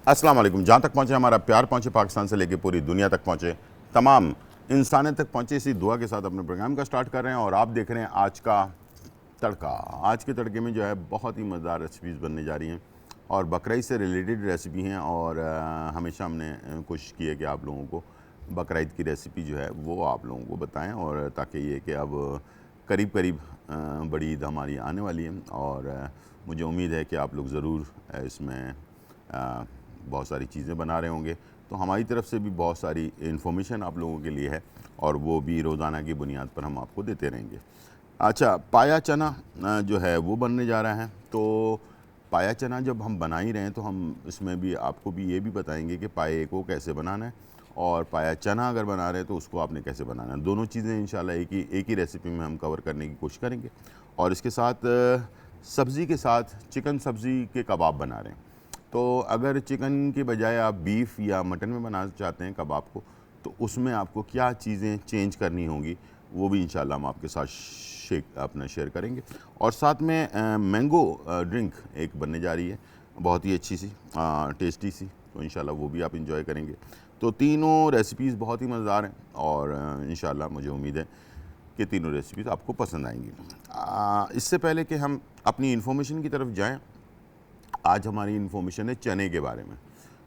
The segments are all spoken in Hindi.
अस्सलाम वालेकुम। जहाँ तक पहुँचे हमारा प्यार पहुँचे, पाकिस्तान से लेकर पूरी दुनिया तक पहुँचे, तमाम इंसानियत तक पहुँचे, इसी दुआ के साथ अपने प्रोग्राम का स्टार्ट कर रहे हैं। और आप देख रहे हैं आज का तड़का। आज के तड़के में जो है बहुत ही मज़ेदार रेसिपीज़ बनने जा रही हैं और बकरीद से रिलेटेड रेसिपी हैं। और हमेशा हमने कोशिश की है कि आप लोगों को बकरीद की रेसिपी जो है वो आप लोगों को बताएं, और ताकि ये कि अब करीब करीब बड़ी ईद हमारी आने वाली है। और मुझे उम्मीद है कि आप लोग ज़रूर इसमें बहुत सारी चीज़ें बना रहे होंगे। तो हमारी तरफ से भी बहुत सारी इन्फॉर्मेशन आप लोगों के लिए है, और वो भी रोज़ाना की बुनियाद पर हम आपको देते रहेंगे। अच्छा, पाया चना जो है वो बनने जा रहा है। तो पाया चना जब हम बना ही रहे हैं तो हम इसमें भी आपको भी ये भी बताएंगे कि पाए को कैसे बनाना है, और पाया चना अगर बना रहे हैं तो उसको आपने कैसे बनाना है। दोनों चीज़ें इंशाल्लाह एक ही रेसिपी में हम कवर करने की कोशिश करेंगे। और इसके साथ सब्ज़ी के साथ चिकन सब्ज़ी के कबाब बना रहे हैं। तो अगर चिकन के बजाय आप बीफ या मटन में बनाना चाहते हैं कबाब को, तो उसमें आपको क्या चीज़ें चेंज करनी होंगी वो भी इंशाल्लाह हम आपके साथ अपना शेयर करेंगे। और साथ में मैंगो ड्रिंक एक बनने जा रही है, बहुत ही अच्छी सी टेस्टी सी, तो इंशाल्लाह वो भी आप इंजॉय करेंगे। तो तीनों रेसिपीज़ बहुत ही मज़ेदार हैं, और इंशाल्लाह मुझे उम्मीद है कि तीनों रेसिपीज़ आपको पसंद आएंगी। इससे पहले कि हम अपनी इन्फॉर्मेशन की तरफ जाएँ, आज हमारी इन्फॉर्मेशन है चने के बारे में।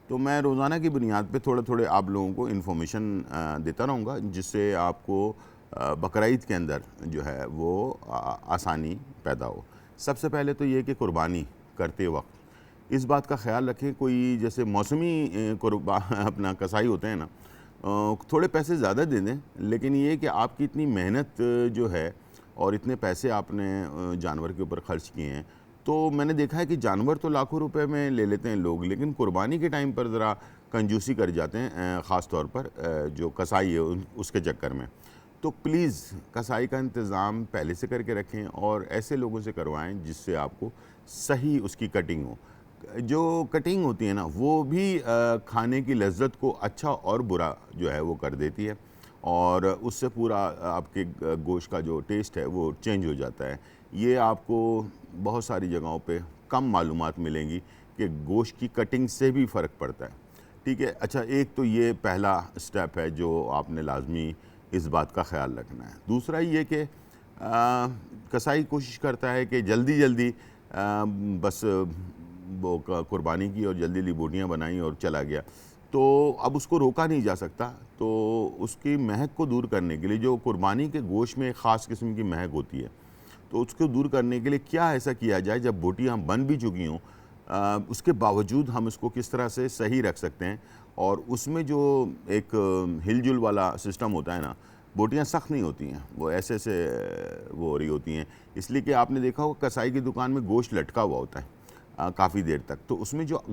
तो मैं रोज़ाना की बुनियाद पे थोड़े थोड़े आप लोगों को इन्फॉर्मेशन देता रहूँगा, जिससे आपको बकरीद के अंदर जो है वो आसानी पैदा हो। सबसे पहले तो ये कि कुर्बानी करते वक्त इस बात का ख्याल रखें, कोई जैसे मौसमी अपना कसाई होते हैं ना, थोड़े पैसे ज़्यादा दे दें, लेकिन ये कि आपकी इतनी मेहनत जो है और इतने पैसे आपने जानवर के ऊपर ख़र्च किए हैं, तो मैंने देखा है कि जानवर तो लाखों रुपए में ले लेते हैं लोग, लेकिन कुर्बानी के टाइम पर ज़रा कंजूसी कर जाते हैं, ख़ास तौर पर जो कसाई है उसके चक्कर में। तो प्लीज़ कसाई का इंतज़ाम पहले से करके रखें और ऐसे लोगों से करवाएं जिससे आपको सही उसकी कटिंग हो। जो कटिंग होती है ना, वो भी खाने की लज्जत को अच्छा और बुरा जो है वो कर देती है, और उससे पूरा आपके गोश्त का जो टेस्ट है वो चेंज हो जाता है। ये आपको बहुत सारी जगहों पे कम मालूमात मिलेंगी कि गोश्त की कटिंग से भी फ़र्क पड़ता है। ठीक है। अच्छा, एक तो ये पहला स्टेप है जो आपने लाजमी इस बात का ख्याल रखना है। दूसरा ये कि कसाई कोशिश करता है कि जल्दी जल्दी बस वो कुर्बानी की और जल्दी जल्दी बोटियाँ बनाई और चला गया, तो अब उसको रोका नहीं जा सकता। तो उसकी महक को दूर करने के लिए, जो कुर्बानी के गोश्त में एक ख़ास किस्म की महक होती है, तो उसको दूर करने के लिए क्या ऐसा किया जाए जब बोटियाँ बन भी चुकी हों, उसके बावजूद हम इसको किस तरह से सही रख सकते हैं। और उसमें जो एक हिलजुल वाला सिस्टम होता है ना, बोटियाँ सख्त नहीं होती हैं, वो ऐसे ऐसे वो हो रही होती हैं, इसलिए कि आपने देखा होगा कसाई की दुकान में गोश्त लटका हुआ होता है काफ़ी देर तक, तो उसमें जो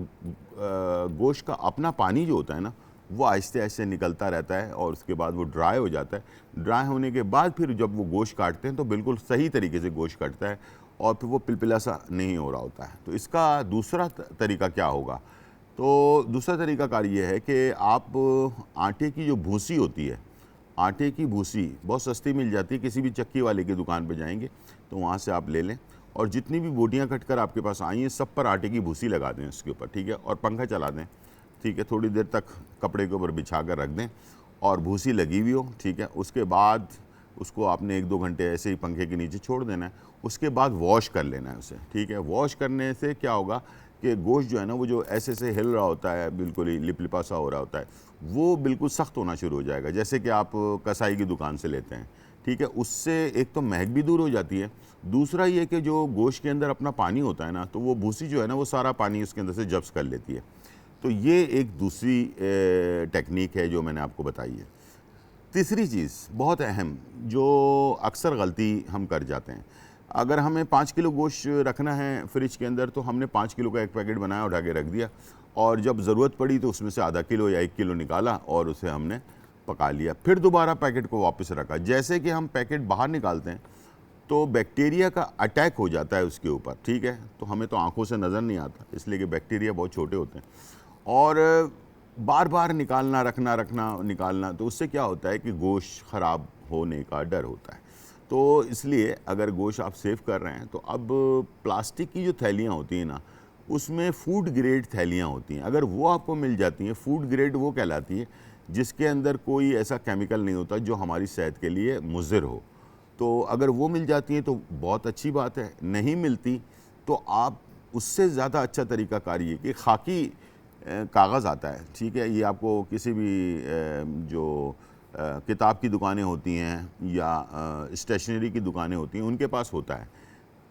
गोश्त का अपना पानी जो होता है ना, वो आहिस्ते आहिस्ते निकलता रहता है, और उसके बाद वो ड्राई हो जाता है। ड्राई होने के बाद फिर जब वो गोश्त काटते हैं तो बिल्कुल सही तरीके से गोश्त कटता है, और फिर वो पिलपिला सा नहीं हो रहा होता है। तो इसका दूसरा तरीका क्या होगा? तो दूसरा तरीक़ाकार ये है कि आप आटे की जो भूसी होती है, आटे की भूसी बहुत सस्ती मिल जाती है, किसी भी चक्की वाले की दुकान पे जाएंगे तो वहाँ से आप ले लें, और जितनी भी बोटियाँ कट कर आपके पास आई हैं सब पर आटे की भूसी लगा दें उसके ऊपर। ठीक है। और पंखा चला दें। ठीक है। थोड़ी देर तक कपड़े के ऊपर बिछा कर रख दें और भूसी लगी हुई हो। ठीक है। उसके बाद उसको आपने 1-2 घंटे ऐसे ही पंखे के नीचे छोड़ देना है। उसके बाद वॉश कर लेना है उसे। ठीक है। वॉश करने से क्या होगा कि गोश्त जो है ना, वो जो ऐसे ऐसे हिल रहा होता है, बिल्कुल ही लिपलिपा सा हो रहा होता है, वो बिल्कुल सख्त होना शुरू हो जाएगा, जैसे कि आप कसाई की दुकान से लेते हैं। ठीक है। उससे एक तो महक भी दूर हो जाती है, दूसरा ये कि जो गोश्त के अंदर अपना पानी होता है ना, तो वो भूसी जो है ना, वो सारा पानी उसके अंदर से जब्स कर लेती है। तो ये एक दूसरी टेक्निक है जो मैंने आपको बताई है। तीसरी चीज़ बहुत अहम, जो अक्सर गलती हम कर जाते हैं, अगर हमें 5 किलो गोश्त रखना है फ्रिज के अंदर, तो हमने 5 किलो का एक पैकेट बनाया, उठा के रख दिया, और जब ज़रूरत पड़ी तो उसमें से आधा किलो या 1 किलो निकाला और उसे हमने पका लिया, फिर दोबारा पैकेट को वापस रखा। जैसे कि हम पैकेट बाहर निकालते हैं तो बैक्टीरिया का अटैक हो जाता है उसके ऊपर। ठीक है। तो हमें तो आंखों से नज़र नहीं आता, इसलिए कि बैक्टीरिया बहुत छोटे होते हैं, और बार बार निकालना रखना रखना निकालना, तो उससे क्या होता है कि गोश्त ख़राब होने का डर होता है। तो इसलिए अगर गोश्त आप सेव कर रहे हैं, तो अब प्लास्टिक की जो थैलियाँ होती हैं ना, उसमें फूड ग्रेड थैलियाँ होती हैं। अगर वो आपको मिल जाती हैं, फूड ग्रेड वो कहलाती है जिसके अंदर कोई ऐसा केमिकल नहीं होता जो हमारी सेहत के लिए मुज़िर हो। तो अगर वो मिल जाती हैं तो बहुत अच्छी बात है। नहीं मिलती तो आप उससे ज़्यादा अच्छा तरीक़ाकार ये कि खाकी कागज़ आता है, ठीक है, ये आपको किसी भी जो किताब की दुकानें होती हैं या स्टेशनरी की दुकानें होती हैं उनके पास होता है।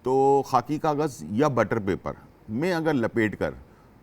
तो खाकी कागज़ या बटर पेपर में अगर लपेट कर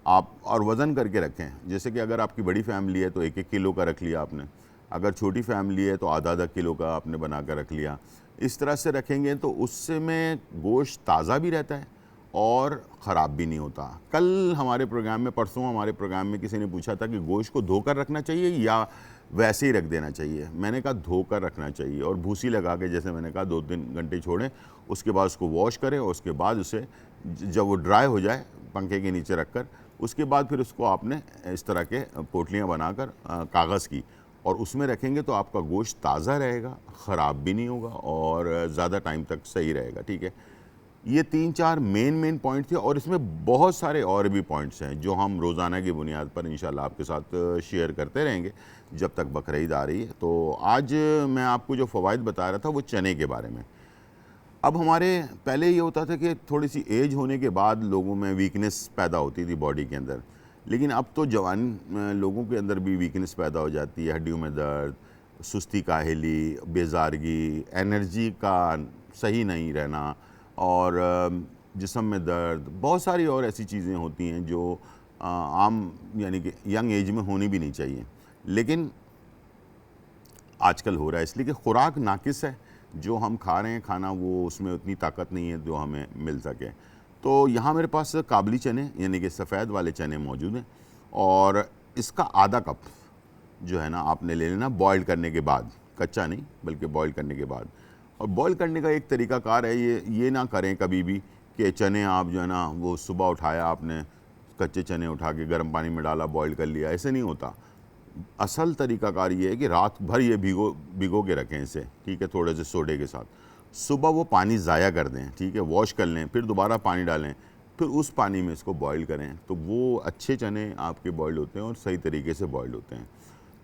आप और वज़न करके रखें, जैसे कि अगर आपकी बड़ी फैमिली है तो 1-1 किलो का रख लिया आपने, अगर छोटी फैमिली है तो आधा-आधा किलो का आपने बना कर रख लिया। इस तरह से रखेंगे तो उससे में गोश्त ताज़ा भी रहता है और ख़राब भी नहीं होता। कल हमारे प्रोग्राम में, परसों हमारे प्रोग्राम में किसी ने पूछा था कि गोश्त को धोकर रखना चाहिए या वैसे ही रख देना चाहिए। मैंने कहा धोकर रखना चाहिए और भूसी लगा के, जैसे मैंने कहा 2-3 घंटे छोड़ें, उसके बाद उसको वॉश करें और उसके बाद उसे जब वो ड्राई हो जाए पंखे के नीचे रख कर, उसके बाद फिर उसको आपने इस तरह के पोटलियाँ बनाकर कागज़ की और उसमें रखेंगे तो आपका गोश्त ताज़ा रहेगा, ख़राब भी नहीं होगा और ज़्यादा टाइम तक सही रहेगा, ठीक है। ये 3-4 मेन पॉइंट थे और इसमें बहुत सारे और भी पॉइंट्स हैं जो हम रोज़ाना की बुनियाद पर इंशाल्लाह आपके साथ शेयर करते रहेंगे जब तक बकरीद आ रही है। तो आज मैं आपको जो फ़वाइद बता रहा था वो चने के बारे में। अब हमारे पहले ये होता था कि थोड़ी सी एज होने के बाद लोगों में वीकनेस पैदा होती थी बॉडी के अंदर, लेकिन अब तो जवान लोगों के अंदर भी वीकनेस पैदा हो जाती है, हड्डियों में दर्द, सुस्ती, काहली, बेजारगी, एनर्जी का सही नहीं रहना और जिस्म में दर्द, बहुत सारी और ऐसी चीज़ें होती हैं जो आम यानी कि यंग एज में होनी भी नहीं चाहिए, लेकिन आजकल हो रहा है इसलिए कि खुराक नाकिस है। जो हम खा रहे हैं खाना वो उसमें उतनी ताकत नहीं है जो हमें मिल सके। तो यहाँ मेरे पास काबली चने यानी कि सफ़ेद वाले चने मौजूद हैं और इसका आधा कप जो है ना आपने ले लेना बॉयल करने के बाद, कच्चा नहीं बल्कि बॉयल करने के बाद। और बॉयल करने का एक तरीक़ाकार है, ये ना करें कभी भी कि चने आप जो है ना वो सुबह उठाया आपने कच्चे चने उठा के गर्म पानी में डाला बॉयल कर लिया, ऐसे नहीं होता। असल तरीक़ाकार ये है कि रात भर ये भिगो के रखें इसे, ठीक है, थोड़े से सोडे के साथ। सुबह वो पानी ज़ाया कर दें, ठीक है, वॉश कर लें, फिर दोबारा पानी डालें, फिर उस पानी में इसको बॉयल करें तो वो अच्छे चने आपके बॉयल होते हैं और सही तरीके से बॉयल होते हैं।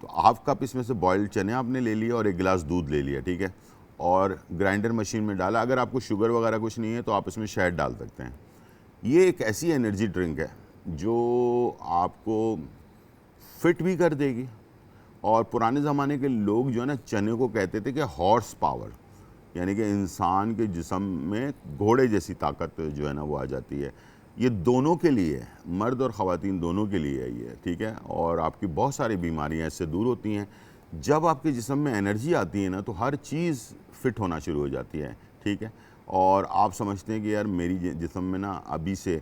तो हाफ़ कप इसमें से बॉयल्ड चने आपने ले लिया और 1 गिलास दूध ले लिया, ठीक है, और ग्राइंडर मशीन में डाला। अगर आपको शुगर वगैरह कुछ नहीं है तो आप इसमें शहद डाल सकते हैं। ये एक ऐसी एनर्जी ड्रिंक है जो आपको फिट भी कर देगी और पुराने ज़माने के लोग जो है ना चने को कहते थे कि हॉर्स पावर, यानी कि इंसान के जिस्म में घोड़े जैसी ताकत जो है ना वो आ जाती है। ये दोनों के लिए है, मर्द और ख़वातीन दोनों के लिए है ये, ठीक है, और आपकी बहुत सारी बीमारियां इससे दूर होती हैं। जब आपके जिस्म में एनर्जी आती है ना तो हर चीज़ फिट होना शुरू हो जाती है, ठीक है, और आप समझते हैं कि यार मेरी जिस्म में ना अभी से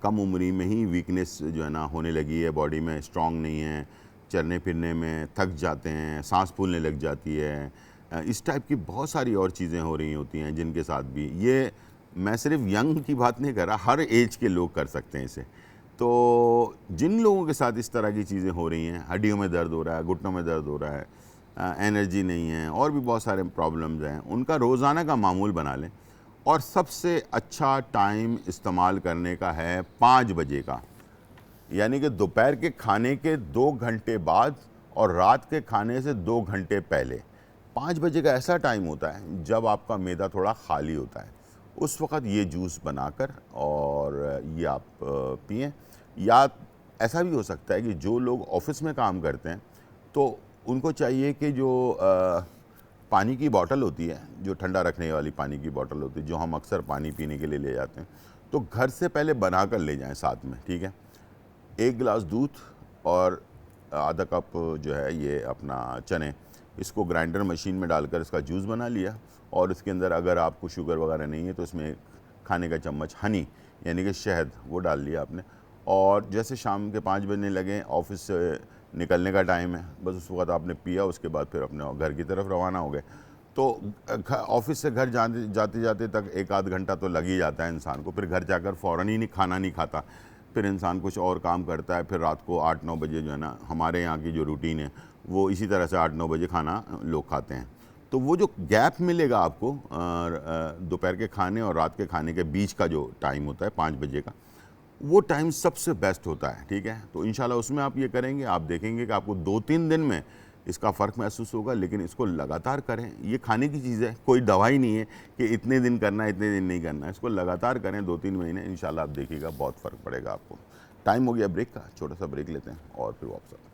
कम उम्री में ही वीकनेस जो है ना होने लगी है, बॉडी में स्ट्रॉन्ग नहीं है, चलने फिरने में थक जाते हैं, सांस फूलने लग जाती है, इस टाइप की बहुत सारी और चीज़ें हो रही होती हैं जिनके साथ भी ये, मैं सिर्फ यंग की बात नहीं कर रहा, हर एज के लोग कर सकते हैं इसे। तो जिन लोगों के साथ इस तरह की चीज़ें हो रही हैं, हड्डियों में दर्द हो रहा है, घुटनों में दर्द हो रहा है, एनर्जी नहीं है और भी बहुत सारे प्रॉब्लम्स हैं, उनका रोज़ाना का मामूल बना लें। और सबसे अच्छा टाइम इस्तेमाल करने का है 5 बजे का, यानी कि दोपहर के खाने के 2 घंटे बाद और रात के खाने से 2 घंटे पहले। 5 बजे का ऐसा टाइम होता है जब आपका मैदा थोड़ा खाली होता है, उस वक़्त ये जूस बनाकर और ये आप पिएं। या ऐसा भी हो सकता है कि जो लोग ऑफ़िस में काम करते हैं तो उनको चाहिए कि जो पानी की बॉटल होती है, जो ठंडा रखने वाली पानी की बॉटल होती है, जो हम अक्सर पानी पीने के लिए ले जाते हैं, तो घर से पहले बना कर ले जाएं साथ में, ठीक है। 1 गिलास दूध और आधा कप जो है ये अपना चने, इसको ग्राइंडर मशीन में डालकर इसका जूस बना लिया और इसके अंदर अगर आपको शुगर वगैरह नहीं है तो इसमें खाने का चम्मच हनी यानी कि शहद वो डाल लिया आपने। और जैसे शाम के 5 बजने लगे, ऑफिस से निकलने का टाइम है, बस उस वक्त आपने पिया, उसके बाद फिर अपने घर की तरफ रवाना हो गए। तो ऑफिस से घर जाते जाते तक 1 आध घंटा तो लग ही जाता है इंसान को, फिर घर जाकर फ़ौरन ही खाना नहीं खाता, फिर इंसान कुछ और काम करता है, फिर रात को 8-9 बजे जो है ना, हमारे यहाँ की जो रूटीन है वो इसी तरह से 8-9 बजे खाना लोग खाते हैं। तो वो जो गैप मिलेगा आपको दोपहर के खाने और रात के खाने के बीच का जो टाइम होता है 5 बजे का, वो टाइम सबसे बेस्ट होता है, ठीक है। तो इंशाल्लाह उसमें आप ये करेंगे, आप देखेंगे कि आपको 2-3 दिन में इसका फ़र्क महसूस होगा। लेकिन इसको लगातार करें, ये खाने की चीज़ है, कोई दवाई नहीं है कि इतने दिन करना है इतने दिन नहीं करना है। इसको लगातार करें 2-3 महीने, इंशाल्लाह आप देखिएगा बहुत फ़र्क पड़ेगा आपको। टाइम हो गया ब्रेक का, छोटा सा ब्रेक लेते हैं और फिर वापस आते हैं।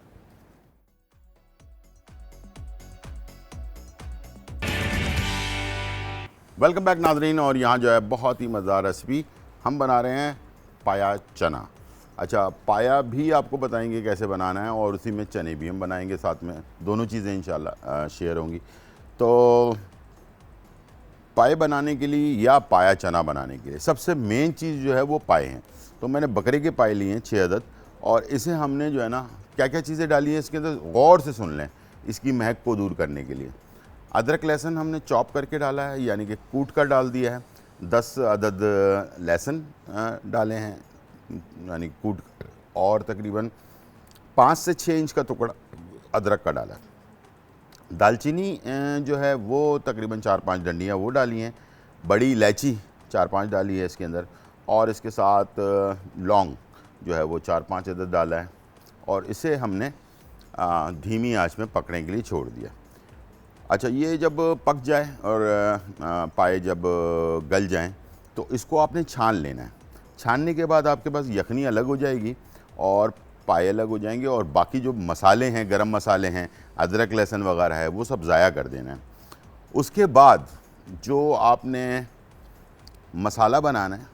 वेलकम बैक नाजरीन। और यहाँ जो है बहुत ही मज़ेदार रेसिपी हम बना रहे हैं, पाया चना। अच्छा, पाया भी आपको बताएंगे कैसे बनाना है और उसी में चने भी हम बनाएंगे साथ में, दोनों चीज़ें इंशाल्लाह शेयर होंगी। तो पाए बनाने के लिए या पाया चना बनाने के लिए सबसे मेन चीज़ जो है वो पाए हैं। तो मैंने बकरे के पाए लिए हैं 6 अदद, और इसे हमने जो है ना क्या क्या चीज़ें डाली हैं इसके अंदर गौर से सुन लें, इसकी महक को दूर करने के लिए। अदरक लहसुन हमने चॉप करके डाला है, यानी कि कूट कर डाल दिया है। 10 अदद लहसुन डाले हैं, यानी कूट कर, और तकरीबन 5 से 6 इंच का टुकड़ा अदरक का डाला है। दालचीनी जो है वो तकरीबन 4-5 डंडियाँ वो डाली हैं। बड़ी इलायची 4-5 डाली है इसके अंदर, और इसके साथ लौंग जो है वो 4-5 अदद डाला है। और इसे हमने धीमी आंच में पकने के लिए छोड़ दिया। अच्छा, ये जब पक जाए और पाए जब गल जाएं तो इसको आपने छान लेना है। छानने के बाद आपके पास यखनी अलग हो जाएगी और पाए अलग हो जाएंगे, और बाकी जो मसाले हैं, गरम मसाले हैं, अदरक लहसुन वगैरह है, वो सब ज़ाया कर देना है। उसके बाद जो आपने मसाला बनाना है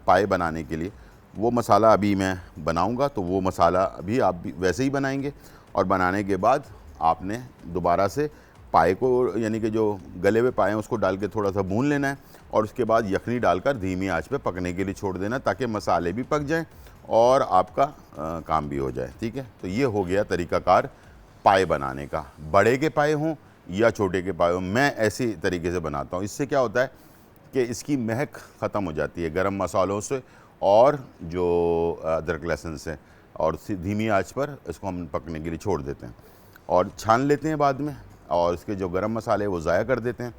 पाए बनाने के लिए, वो मसाला अभी मैं बनाऊंगा, तो वो मसाला अभी आप भी वैसे ही बनाएंगे। और बनाने के बाद आपने दोबारा से पाए को, यानी कि जो गले हुए पाए हैं उसको डाल के थोड़ा सा भून लेना है, और उसके बाद यखनी डालकर धीमी आंच पे पकने के लिए छोड़ देना, ताकि मसाले भी पक जाएं और आपका काम भी हो जाए, ठीक है। तो ये हो गया तरीक़ाकार पाए बनाने का। बड़े के पाए हों या छोटे के पाए हों, मैं ऐसे तरीके से बनाता हूँ। इससे क्या होता है कि इसकी महक ख़त्म हो जाती है गरम मसालों से और जो अदरक लहसुन से, और धीमी आंच पर इसको हम पकने के लिए छोड़ देते हैं और छान लेते हैं बाद में। और इसके जो गरम मसाले वो ज़ाया कर देते हैं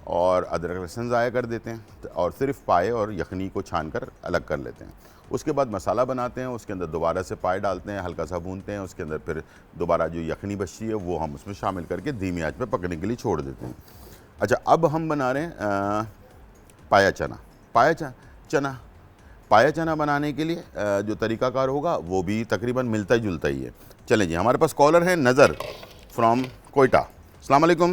और अदरक लहसुन ज़ाया कर देते हैं, और सिर्फ पाए और यखनी को छान कर अलग कर लेते हैं। उसके बाद मसाला बनाते हैं, उसके अंदर दोबारा से पाए डालते हैं, हल्का सा भूनते हैं, उसके अंदर फिर दोबारा जो यखनी बचती है वो हम उसमें शामिल करके धीमी आंच पे पकने के लिए छोड़ देते हैं। अच्छा, अब हम बना रहे हैं पाया चना। पाया चना बनाने के लिए जो तरीक़ाकार होगा वो भी तकरीबन मिलता जुलता ही है। चलें जी, हमारे पास कॉलर हैं नज़र फ्रॉम कोयटा। अस्सलाम वालेकुम।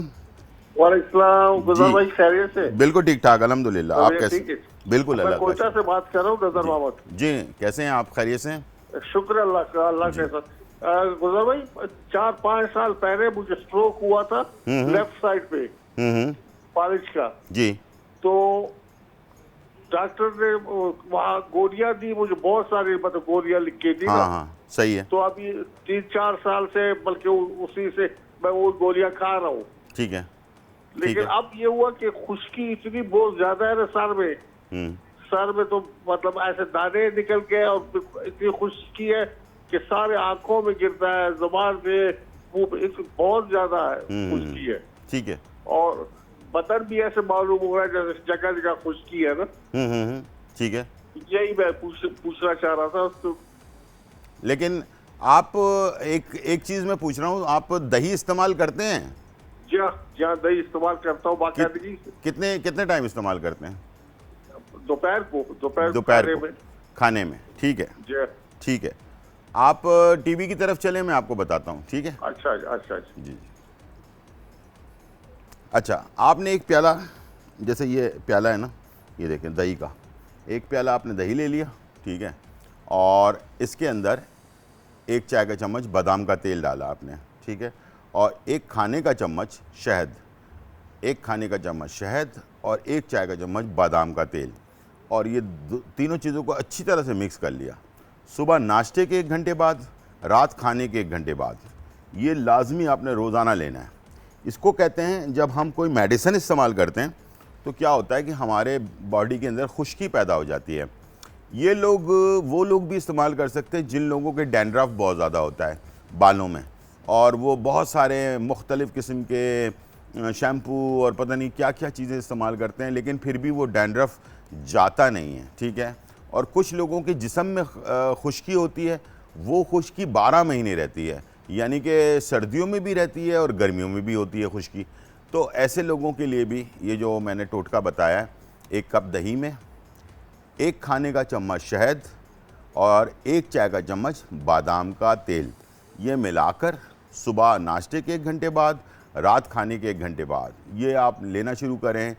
वालेकुम, गुज़र भाई खैरियत से? बिल्कुल ठीक ठाक, अल्हम्दुलिल्लाह। आप कैसे? बिल्कुल, मैं कोयटा से बात कर रहा हूँ, गुज़र मोहम्मद जी। कैसे हैं आप? खैरियत से हैं? शुक्र अल्लाह का। अल्लाह के साथ। गुज़र भाई 4-5 साल पहले मुझे स्ट्रोक हुआ था लेफ्ट साइड पे, फालिज का जी। तो डॉक्टर ने वहाँ गोलियां दी मुझे, बहुत सारी मतलब गोलियां लिख के दी। हाँ, सही है। तो अभी 3-4 साल से बल्कि उसी से मैं वो गोलियां खा रहा हूँ। ठीक है। लेकिन अब ये हुआ कि खुश्की इतनी बहुत ज्यादा है ना सर में तो मतलब ऐसे दाने निकल गए, और इतनी खुश्की है कि सारे आंखों में गिरता है, जुबान पे बहुत ज्यादा है खुश्की है। ठीक है। और बदन भी ऐसे मालूम हो रहा है जैसे जगह जगह खुश्की है ना। ठीक है। यही मैं पूछना चाह रहा था उसको। लेकिन आप एक चीज मैं पूछ रहा हूँ, आप दही इस्तेमाल करते हैं? जी हाँ, दही इस्तेमाल करता हूँ बाकायदगी। कितने टाइम इस्तेमाल करते हैं? दोपहर को खाने में। ठीक है जी, ठीक है। आप टीवी की तरफ चले, मैं आपको बताता हूँ, ठीक है? अच्छा जी। अच्छा, आपने एक प्याला, जैसे ये प्याला है ना, ये देखें दही का, एक प्याला आपने दही ले लिया, ठीक है, और इसके अंदर 1 चाय का चम्मच बादाम का तेल डाला आपने, ठीक है, और 1 खाने का चम्मच शहद, 1 खाने का चम्मच शहद और 1 चाय का चम्मच बादाम का तेल, और ये तीनों चीज़ों को अच्छी तरह से मिक्स कर लिया। सुबह नाश्ते के 1 घंटे बाद, रात खाने के 1 घंटे बाद, ये लाजमी आपने रोज़ाना लेना है। इसको कहते हैं, जब हम कोई मेडिसिन इस्तेमाल करते हैं तो क्या होता है कि हमारे बॉडी के अंदर खुश्की पैदा हो जाती है। ये लोग, वो लोग भी इस्तेमाल कर सकते हैं जिन लोगों के डैंड्रफ बहुत ज़्यादा होता है बालों में, और वो बहुत सारे मुख्तलिफ़ किस्म के शैम्पू और पता नहीं क्या क्या चीज़ें इस्तेमाल करते हैं, लेकिन फिर भी वो डैंड्रफ जाता नहीं है, ठीक है। और कुछ लोगों के जिस्म में खुश्की होती है, वो खुश्की 12 महीने रहती है, यानी कि सर्दियों में भी रहती है और गर्मियों में भी होती है खुश्की। तो ऐसे लोगों के लिए भी ये जो मैंने टोटका बताया है, 1 कप दही में 1 खाने का चम्मच शहद और 1 चाय का चम्मच बादाम का तेल, ये मिलाकर सुबह नाश्ते के 1 घंटे बाद, रात खाने के 1 घंटे बाद ये आप लेना शुरू करें।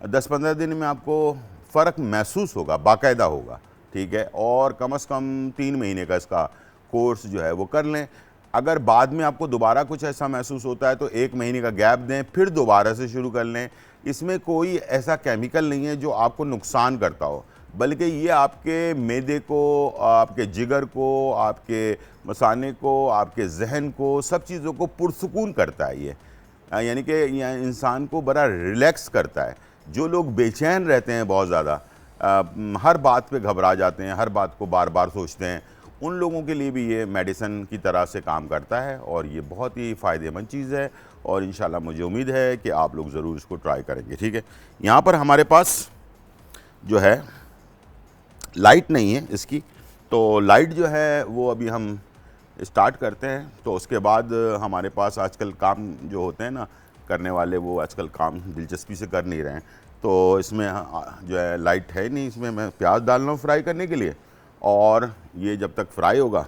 10-15 दिन में आपको फ़र्क महसूस होगा, बाकायदा होगा, ठीक है। और कम से कम 3 महीने का इसका कोर्स जो है वो कर लें। अगर बाद में आपको दोबारा कुछ ऐसा महसूस होता है तो 1 महीने का गैप दें, फिर दोबारा से शुरू कर लें। इसमें कोई ऐसा केमिकल नहीं है जो आपको नुकसान करता हो, बल्कि ये आपके मैदे को, आपके जिगर को, आपके मसाने को, आपके जहन को, सब चीज़ों को पुरसुकून करता है ये, यानी कि इंसान को बड़ा रिलैक्स करता है। जो लोग बेचैन रहते हैं बहुत ज़्यादा, हर बात पे घबरा जाते हैं, हर बात को बार बार सोचते हैं, उन लोगों के लिए भी ये मेडिसिन की तरह से काम करता है और ये बहुत ही फ़ायदेमंद चीज़ है। और इंशाल्लाह मुझे उम्मीद है कि आप लोग ज़रूर इसको ट्राई करेंगे, ठीक है। यहाँ पर हमारे पास जो है लाइट नहीं है इसकी, तो लाइट जो है वो अभी हम स्टार्ट करते हैं। तो उसके बाद हमारे पास आजकल काम जो होते हैं ना करने वाले, वो आजकल काम दिलचस्पी से कर नहीं रहे हैं। तो इसमें जो है लाइट है नहीं, इसमें मैं प्याज डाल रहा हूँ फ्राई करने के लिए, और ये जब तक फ्राई होगा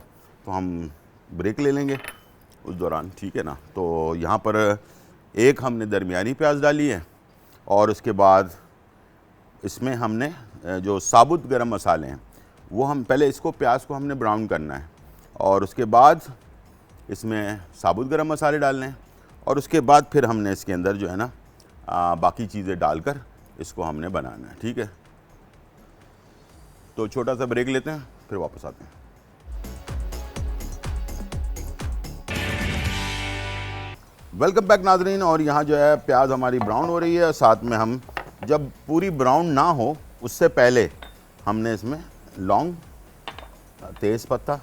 तो हम ब्रेक ले लेंगे उस दौरान, ठीक है ना। तो यहाँ पर एक हमने दरमियानी प्याज डाली है और उसके बाद इसमें हमने जो साबुत गरम मसाले हैं वो हम पहले इसको प्याज को हमने ब्राउन करना है और उसके बाद इसमें साबुत गरम मसाले डालने हैं और उसके बाद फिर हमने इसके अंदर जो है ना बाकी चीज़ें डालकर इसको हमने बनाना है, ठीक है। तो छोटा सा ब्रेक लेते हैं, फिर वापस आते हैं। वेलकम बैक नाज़रीन। और यहाँ जो है प्याज हमारी ब्राउन हो रही है, साथ में हम जब पूरी ब्राउन ना हो उससे पहले हमने इसमें लौंग, तेज़ पत्ता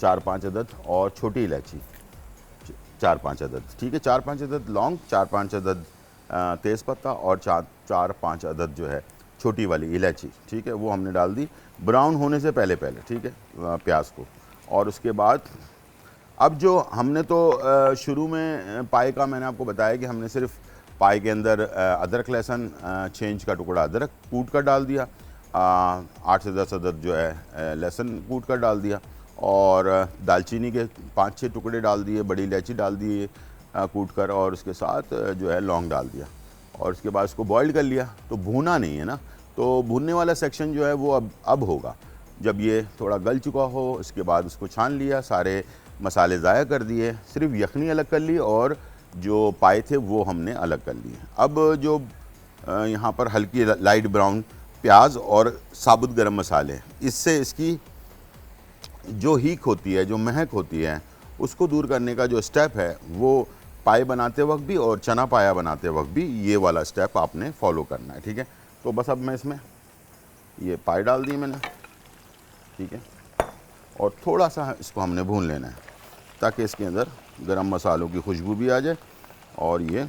4-5 अदद और छोटी इलायची 4-5 अदद, ठीक है। 4-5 अदद लौंग, 4-5 अदद तेज़ पत्ता और 4-5 अदद जो है छोटी वाली इलायची, ठीक है, वो हमने डाल दी ब्राउन होने से पहले, ठीक है, प्याज को। और उसके बाद अब जो हमने तो शुरू में पाए का मैंने आपको बताया कि हमने सिर्फ पाए के अंदर अदरक लहसुन 6 इंच का टुकड़ा अदरक कूट कर डाल दिया, 8 से 10 अदद जो है लहसुन कूट कर डाल दिया और दालचीनी के 5-6 टुकड़े डाल दिए, बड़ी इलायची डाल दिए कूट कर, और उसके साथ जो है लौंग डाल दिया और उसके बाद इसको बॉईल कर लिया। तो भूना नहीं है ना, तो भूनने वाला सेक्शन जो है वो अब होगा जब ये थोड़ा गल चुका हो। इसके बाद उसको छान लिया, सारे मसाले ज़ाया कर दिए, सिर्फ यखनी अलग कर ली और जो पाए थे वो हमने अलग कर लिए। अब जो यहाँ पर हल्की लाइट ब्राउन प्याज और साबुत गरम मसाले, इससे इसकी जो हीक होती है, जो महक होती है, उसको दूर करने का जो स्टेप है वो पाए बनाते वक्त भी और चना पाया बनाते वक्त भी ये वाला स्टेप आपने फॉलो करना है, ठीक है। तो बस अब मैं इसमें ये पाए डाल दिए मैंने, ठीक है, और थोड़ा सा इसको हमने भून लेना है ताकि इसके अंदर गरम मसालों की खुशबू भी आ जाए और ये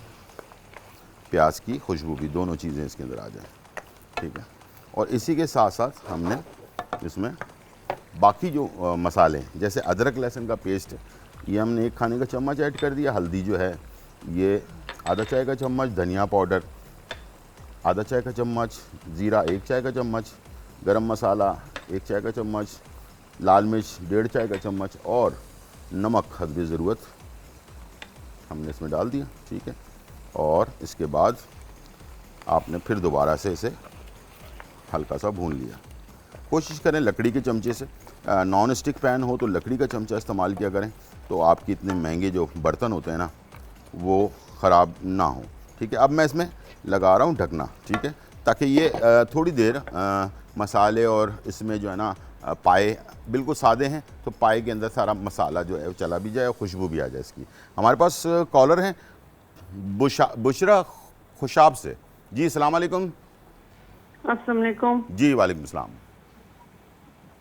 प्याज की खुशबू भी, दोनों चीज़ें इसके अंदर आ जाए, ठीक है। और इसी के साथ साथ हमने इसमें बाकी जो मसाले जैसे अदरक लहसुन का पेस्ट, ये हमने 1 खाने का चम्मच ऐड कर दिया, हल्दी जो है ये आधा चाय का चम्मच, धनिया पाउडर आधा चाय का चम्मच, ज़ीरा 1 चाय का चम्मच, गरम मसाला 1 चाय का चम्मच, लाल मिर्च 1.5 चाय का चम्मच और नमक हस्बे ज़रूरत हमने इसमें डाल दिया, ठीक है। और इसके बाद आपने फिर दोबारा से इसे हल्का सा भून लिया। कोशिश करें लकड़ी के चमचे से, नॉन स्टिक पैन हो तो लकड़ी का चमचा इस्तेमाल किया करें, तो आपकी इतने महंगे जो बर्तन होते हैं ना वो ख़राब ना हो, ठीक है। अब मैं इसमें लगा रहा हूँ ढकना, ठीक है, ताकि ये थोड़ी देर मसाले और इसमें जो है ना पाए बिल्कुल सादे हैं तो पाए के अंदर सारा मसाला जो है वो चला भी जाए और खुशबू भी आ जाए इसकी। हमारे पास कॉलर हैं बुशरा खुशाब से। जी अस्सलाम वालेकुम। अस्सलाम वालेकुम। जी वालेकुम सलाम।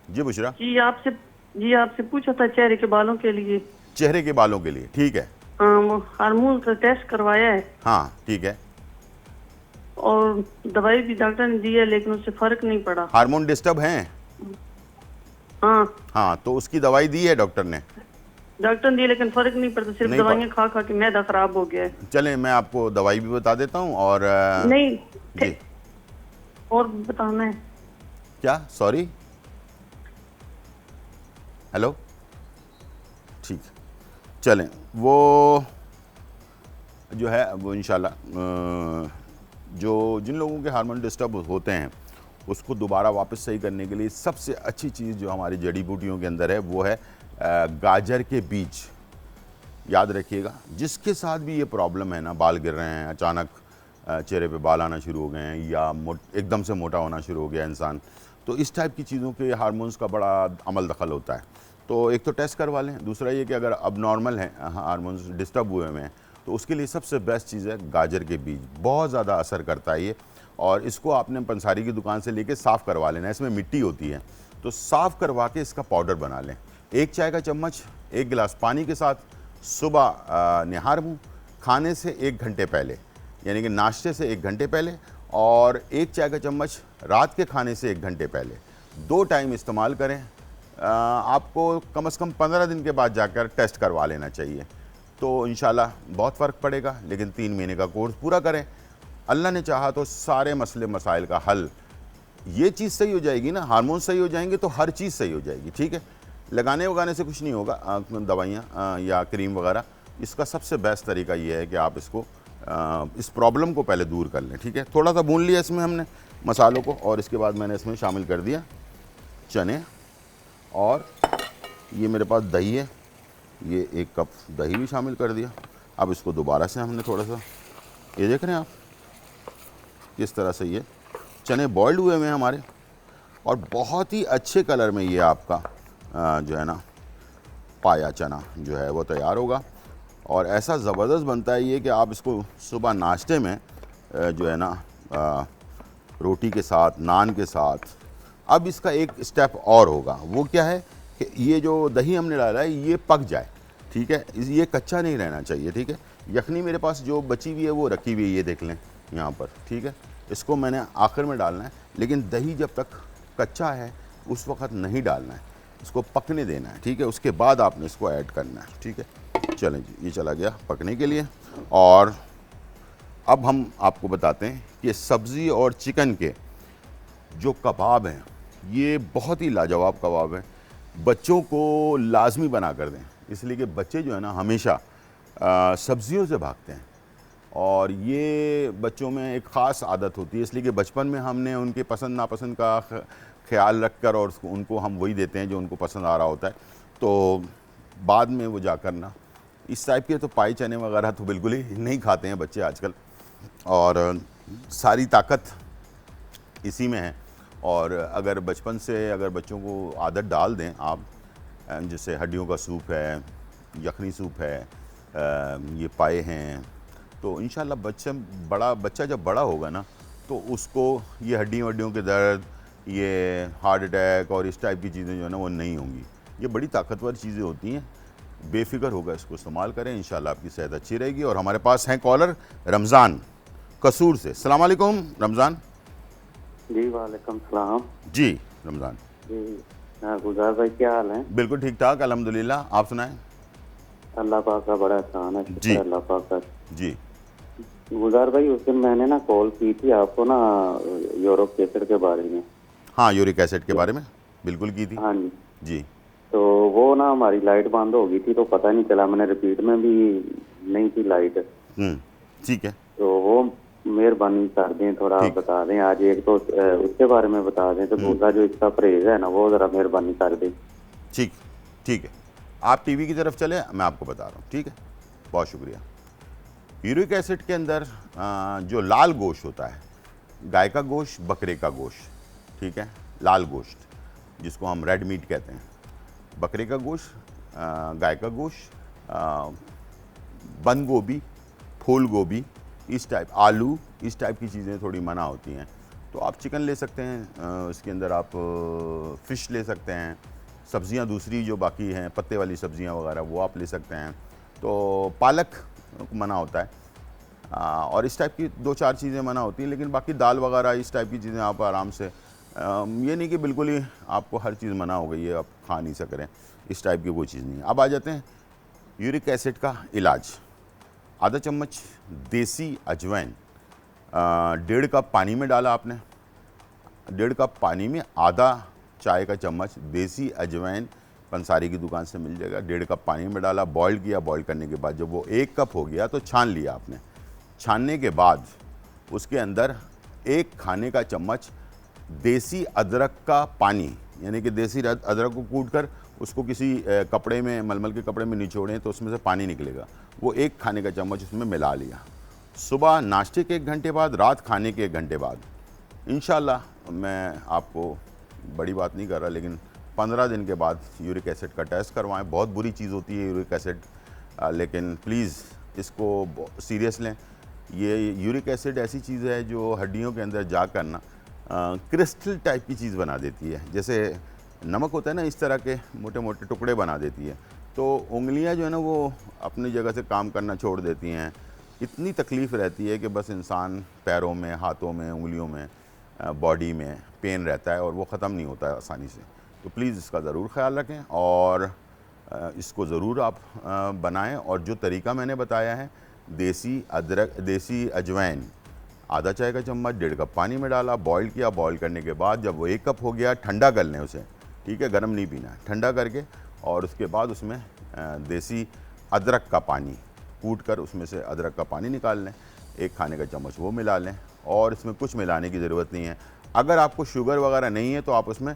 जी बुशरा। जी आपसे पूछा था चेहरे के बालों के लिए। चेहरे के बालों के लिए, ठीक है। वो हार्मोन का टेस्ट करवाया है। हाँ ठीक है। और दवाई भी डॉक्टर ने दी है लेकिन उससे फर्क नहीं पड़ा। हार्मोन डिस्टर्ब हैं? हाँ, हाँ, तो उसकी दवाई दी है डॉक्टर ने? डॉक्टर ने दी लेकिन फर्क नहीं पड़ता, सिर्फ नहीं दवाइयाँ खा खा के मैदा खराब हो गया है। चलें, मैं आपको दवाई भी बता देता हूँ और नहीं जी, और बताना है। क्या? सॉरी, हेलो, ठीक है, चलें, वो जो है वो इंशाल्लाह जो जिन लोगों के हार्मोन डिस्टर्ब होते हैं उसको दोबारा वापस सही करने के लिए सबसे अच्छी चीज़ जो हमारी जड़ी बूटियों के अंदर है वो है गाजर के बीज। याद रखिएगा, जिसके साथ भी ये प्रॉब्लम है ना, बाल गिर रहे हैं, अचानक चेहरे पे बाल आना शुरू हो गए हैं या एकदम से मोटा होना शुरू हो गया इंसान, तो इस टाइप की चीज़ों के हार्मोन्स का बड़ा अमल दखल होता है। तो एक तो टेस्ट करवा लें, दूसरा ये कि अगर अब नॉर्मल है, हार्मोन्स डिस्टर्ब हुए हुए हैं, तो उसके लिए सबसे बेस्ट चीज़ है गाजर के बीज। बहुत ज़्यादा असर करता है ये, और इसको आपने पंसारी की दुकान से लेके साफ़ करवा लेना। इसमें मिट्टी होती है, तो साफ़ करवा के इसका पाउडर बना लें। 1 चाय का चम्मच 1 गिलास पानी के साथ सुबह निहार मुँह, खाने से 1 घंटे पहले, यानी कि नाश्ते से 1 घंटे पहले, और 1 चाय का चम्मच रात के खाने से 1 घंटे पहले, 2 टाइम इस्तेमाल करें। आपको कम से कम 15 दिन के बाद जाकर टेस्ट करवा लेना चाहिए, तो इंशाल्लाह बहुत फ़र्क पड़ेगा। लेकिन 3 महीने का कोर्स पूरा करें, अल्लाह ने चाहा तो सारे मसले मसाइल का हल। ये चीज़ सही हो जाएगी ना, हार्मोन सही हो जाएंगे तो हर चीज़ सही हो जाएगी। ठीक है, लगाने वगाने से कुछ नहीं होगा, दवाइयाँ या क्रीम वगैरह। इसका सबसे बेस्ट तरीका ये है कि आप इसको इस प्रॉब्लम को पहले दूर कर लें। ठीक है, थोड़ा सा भून लिया इसमें हमने मसालों को, और इसके बाद मैंने इसमें शामिल कर दिया चने, और ये मेरे पास दही है, ये 1 कप दही भी शामिल कर दिया। अब इसको दोबारा से हमने थोड़ा सा, ये देख रहे हैं आप किस तरह से ये चने बॉइल्ड हुए हैं हमारे, और बहुत ही अच्छे कलर में ये आपका जो है ना पाया चना जो है वो तैयार होगा। और ऐसा ज़बरदस्त बनता है ये कि आप इसको सुबह नाश्ते में जो है ना रोटी के साथ, नान के साथ। अब इसका एक स्टेप और होगा, वो क्या है कि ये जो दही हमने डाला है ये पक जाए। ठीक है, ये कच्चा नहीं रहना चाहिए। ठीक है, यखनी मेरे पास जो बची हुई है वो रखी हुई है, ये देख लें यहाँ पर। ठीक है, इसको मैंने आखिर में डालना है, लेकिन दही जब तक कच्चा है उस वक्त नहीं डालना है, इसको पकने देना है। ठीक है, उसके बाद आपने इसको ऐड करना है। ठीक है, चलें जी, ये चला गया पकने के लिए। और अब हम आपको बताते हैं कि सब्ज़ी और चिकन के जो कबाब हैं ये बहुत ही लाजवाब कबाब हैं। बच्चों को लाजमी बना कर दें, इसलिए कि बच्चे जो है ना हमेशा सब्ज़ियों से भागते हैं, और ये बच्चों में एक ख़ास आदत होती है, इसलिए कि बचपन में हमने उनके पसंद नापसंद का ख्याल रख कर और उनको हम वही देते हैं जो उनको पसंद आ रहा होता है। तो बाद में वो जाकर ना इस टाइप के तो पाई चने वगैरह तो बिल्कुल ही नहीं खाते हैं बच्चे आजकल, और सारी ताकत इसी में है। और अगर बचपन से अगर बच्चों को आदत डाल दें आप, जैसे हड्डियों का सूप है, यखनी सूप है, ये पाए हैं, तो इंशाल्लाह बच्चा जब बड़ा होगा ना तो उसको ये हड्डियों के दर्द, ये हार्ट अटैक और इस टाइप की चीज़ें जो है ना वो नहीं होंगी। ये बड़ी ताकतवर चीज़ें होती हैं, बेफिक्र होकर इसको इस्तेमाल करें, इंशाल्लाह आपकी सेहत अच्छी रहेगी। और हमारे पास हैं कॉलर रमज़ान कसूर से। अस्सलाम वालेकुम रमज़ान। जी वालेकुम सलाम। जी रमज़ान जी हाँ, गुजार भाई क्या हाल है? बिल्कुल ठीक ठाक अल्हम्दुलिल्लाह, आप सुनाएं। अल्लाह पाक का बड़ा एहसान है, जी। शुक्र अल्लाह पाक का। जी गुजार भाई उस दिन मैंने ना कॉल की थी आपको ना, यूरोप कैसेट के बारे में। हाँ, यूरिक एसिड के बारे में बिल्कुल की थी। हाँ जी, जी तो वो ना हमारी लाइट बंद हो गई थी तो पता नहीं चला, मैंने रिपीट में भी नहीं थी लाइट। ठीक है, तो वो मेहरबानी कर दें, थोड़ा ठीक। बता दें आज, एक तो उसके बारे में बता दें, तो दूसरा जो इसका परहेज है ना वो ज़रा मेहरबानी कर दें। ठीक ठीक है, आप टीवी की तरफ चले, मैं आपको बता रहा हूँ। ठीक है, बहुत शुक्रिया। यूरिक एसिड के अंदर जो लाल गोश्त होता है, गाय का गोश्त, बकरे का गोश्त, ठीक है, लाल गोश्त जिसको हम रेड मीट कहते हैं, बकरे का गोश्त, गाय का गोश्त, बंद गोभी, फूल गोभी, इस टाइप, आलू, इस टाइप की चीज़ें थोड़ी मना होती हैं। तो आप चिकन ले सकते हैं, इसके अंदर आप फ़िश ले सकते हैं, सब्ज़ियां दूसरी जो बाकी हैं पत्ते वाली सब्ज़ियां वगैरह वो आप ले सकते हैं। तो पालक मना होता है, और इस टाइप की 2-4 चीज़ें मना होती हैं, लेकिन बाकी दाल वगैरह इस टाइप की चीज़ें आप आराम से, ये नहीं कि बिल्कुल ही आपको हर चीज़ मना हो गई है, आप खा नहीं सक रहे हैं, इस टाइप की कोई चीज़ नहीं है। अब आ जाते हैं यूरिक एसिड का इलाज। आधा चम्मच देसी अजवाइन 1.5 कप पानी में डाला आपने, 1.5 कप पानी में आधा चाय का चम्मच देसी अजवाइन पंसारी की दुकान से मिल जाएगा, 1.5 कप पानी में डाला, बॉईल किया। बॉईल करने के बाद जब वो 1 कप हो गया तो छान लिया आपने। छानने के बाद उसके अंदर 1 खाने का चम्मच देसी अदरक का पानी, यानी कि देसी अदरक को कूट कर उसको किसी कपड़े में, मलमल के कपड़े में निचोड़ें तो उसमें से पानी निकलेगा, वो 1 खाने का चम्मच उसमें मिला लिया। सुबह नाश्ते के 1 घंटे बाद, रात खाने के 1 घंटे बाद। इंशाल्लाह मैं आपको बड़ी बात नहीं कर रहा, लेकिन 15 दिन के बाद यूरिक एसिड का टेस्ट करवाएं। बहुत बुरी चीज़ होती है यूरिक एसिड, लेकिन प्लीज़ इसको सीरियस लें। ये यूरिक एसिड ऐसी चीज़ है जो हड्डियों के अंदर जाकर ना क्रिस्टल टाइप की चीज़ बना देती है। जैसे नमक होता है ना, इस तरह के मोटे मोटे टुकड़े बना देती है। तो उंगलियां जो है ना वो अपनी जगह से काम करना छोड़ देती हैं। इतनी तकलीफ़ रहती है कि बस इंसान पैरों में, हाथों में, उंगलियों में, बॉडी में पेन रहता है और वो ख़त्म नहीं होता है आसानी से। तो प्लीज़ इसका ज़रूर ख्याल रखें और इसको ज़रूर आप बनाएं। और जो तरीका मैंने बताया है, देसी अदरक, देसी अजवाइन आधा चाय का चम्मच 1.5 कप पानी में डाला, बॉईल किया। बॉईल करने के बाद जब वो 1 कप हो गया, ठंडा कर लें उसे, ठीक है, गर्म नहीं पीना, ठंडा करके। और उसके बाद उसमें देसी अदरक का पानी कूट कर उसमें से अदरक का पानी निकाल लें, 1 खाने का चम्मच वो मिला लें। और इसमें कुछ मिलाने की ज़रूरत नहीं है। अगर आपको शुगर वगैरह नहीं है तो आप उसमें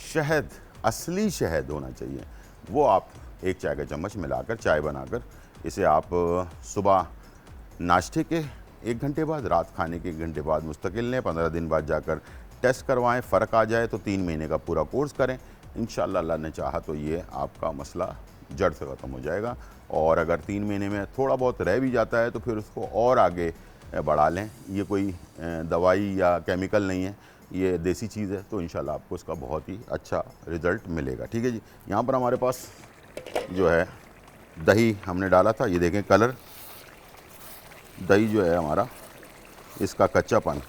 शहद, असली शहद होना चाहिए, वो आप 1 चाय का चम्मच मिलाकर चाय बनाकर इसे आप सुबह नाश्ते के 1 घंटे बाद, रात खाने के 1 घंटे बाद मुस्तकिल लें। 15 दिन बाद जाकर टेस्ट करवाएं, फ़र्क आ जाए तो 3 महीने का पूरा कोर्स करें। इंशाअल्लाह अल्लाह ने चाहा तो ये आपका मसला जड़ से ख़त्म हो जाएगा। और अगर 3 महीने में थोड़ा बहुत रह भी जाता है तो फिर उसको और आगे बढ़ा लें। ये कोई दवाई या केमिकल नहीं है, ये देसी चीज़ है, तो इंशाल्लाह आपको इसका बहुत ही अच्छा रिज़ल्ट मिलेगा। ठीक है जी। यहाँ पर हमारे पास जो है दही हमने डाला था, ये देखें कलर, दही जो है हमारा, इसका कच्चापन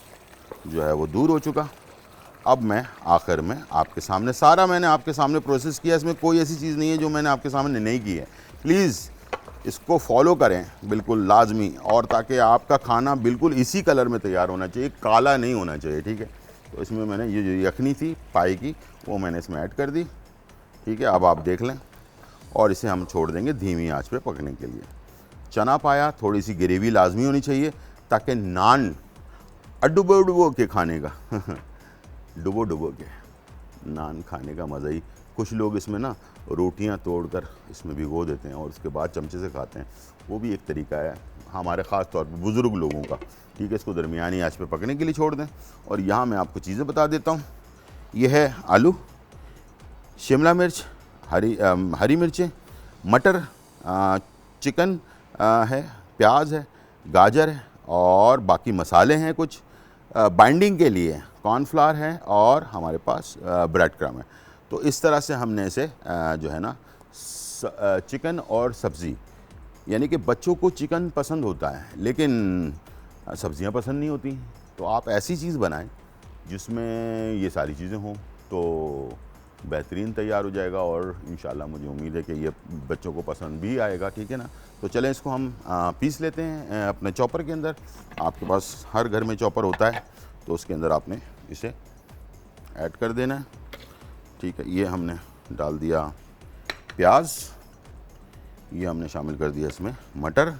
जो है वो दूर हो चुका। अब मैं आखिर में आपके सामने, सारा मैंने आपके सामने प्रोसेस किया, इसमें कोई ऐसी चीज़ नहीं है जो मैंने आपके सामने नहीं की है। प्लीज़ इसको फॉलो करें बिल्कुल लाजमी, और ताकि आपका खाना बिल्कुल इसी कलर में तैयार होना चाहिए, काला नहीं होना चाहिए। ठीक है। तो इसमें मैंने ये जो यखनी थी पाई की, वो मैंने इसमें ऐड कर दी। ठीक है, अब आप देख लें, और इसे हम छोड़ देंगे धीमी आंच पे पकने के लिए। चना पाया, थोड़ी सी ग्रेवी लाजमी होनी चाहिए ताकि नान डुबो डुबो के खाने का डुबो डुबो के नान खाने का मज़ा ही। कुछ लोग इसमें ना रोटियां तोड़कर इसमें भिगो देते हैं और उसके बाद चमचे से खाते हैं, वो भी एक तरीका है हमारे ख़ास तौर पर बुज़ुर्ग लोगों का। ठीक है, इसको दरमियानी आंच पे पकने के लिए छोड़ दें। और यहाँ मैं आपको चीज़ें बता देता हूँ। यह है आलू, शिमला मिर्च, हरी मिर्चें, मटर, चिकन है, प्याज है, गाजर है, और बाकी मसाले हैं कुछ बाइंडिंग के लिए, कॉर्नफ्लावर है, और हमारे पास ब्रेड क्रम है। तो इस तरह से हमने इसे जो है ना चिकन और सब्ज़ी, यानी कि बच्चों को चिकन पसंद होता है लेकिन सब्ज़ियां पसंद नहीं होती, तो आप ऐसी चीज़ बनाएं जिसमें ये सारी चीज़ें हों, तो बेहतरीन तैयार हो जाएगा। और इंशाल्लाह मुझे उम्मीद है कि ये बच्चों को पसंद भी आएगा। ठीक है ना। तो चलें इसको हम पीस लेते हैं अपने चॉपर के अंदर। आपके पास हर घर में चॉपर होता है, तो उसके अंदर आपने इसे ऐड कर देना है। ठीक है, ये हमने डाल दिया प्याज, ये हमने शामिल कर दिया इसमें मटर,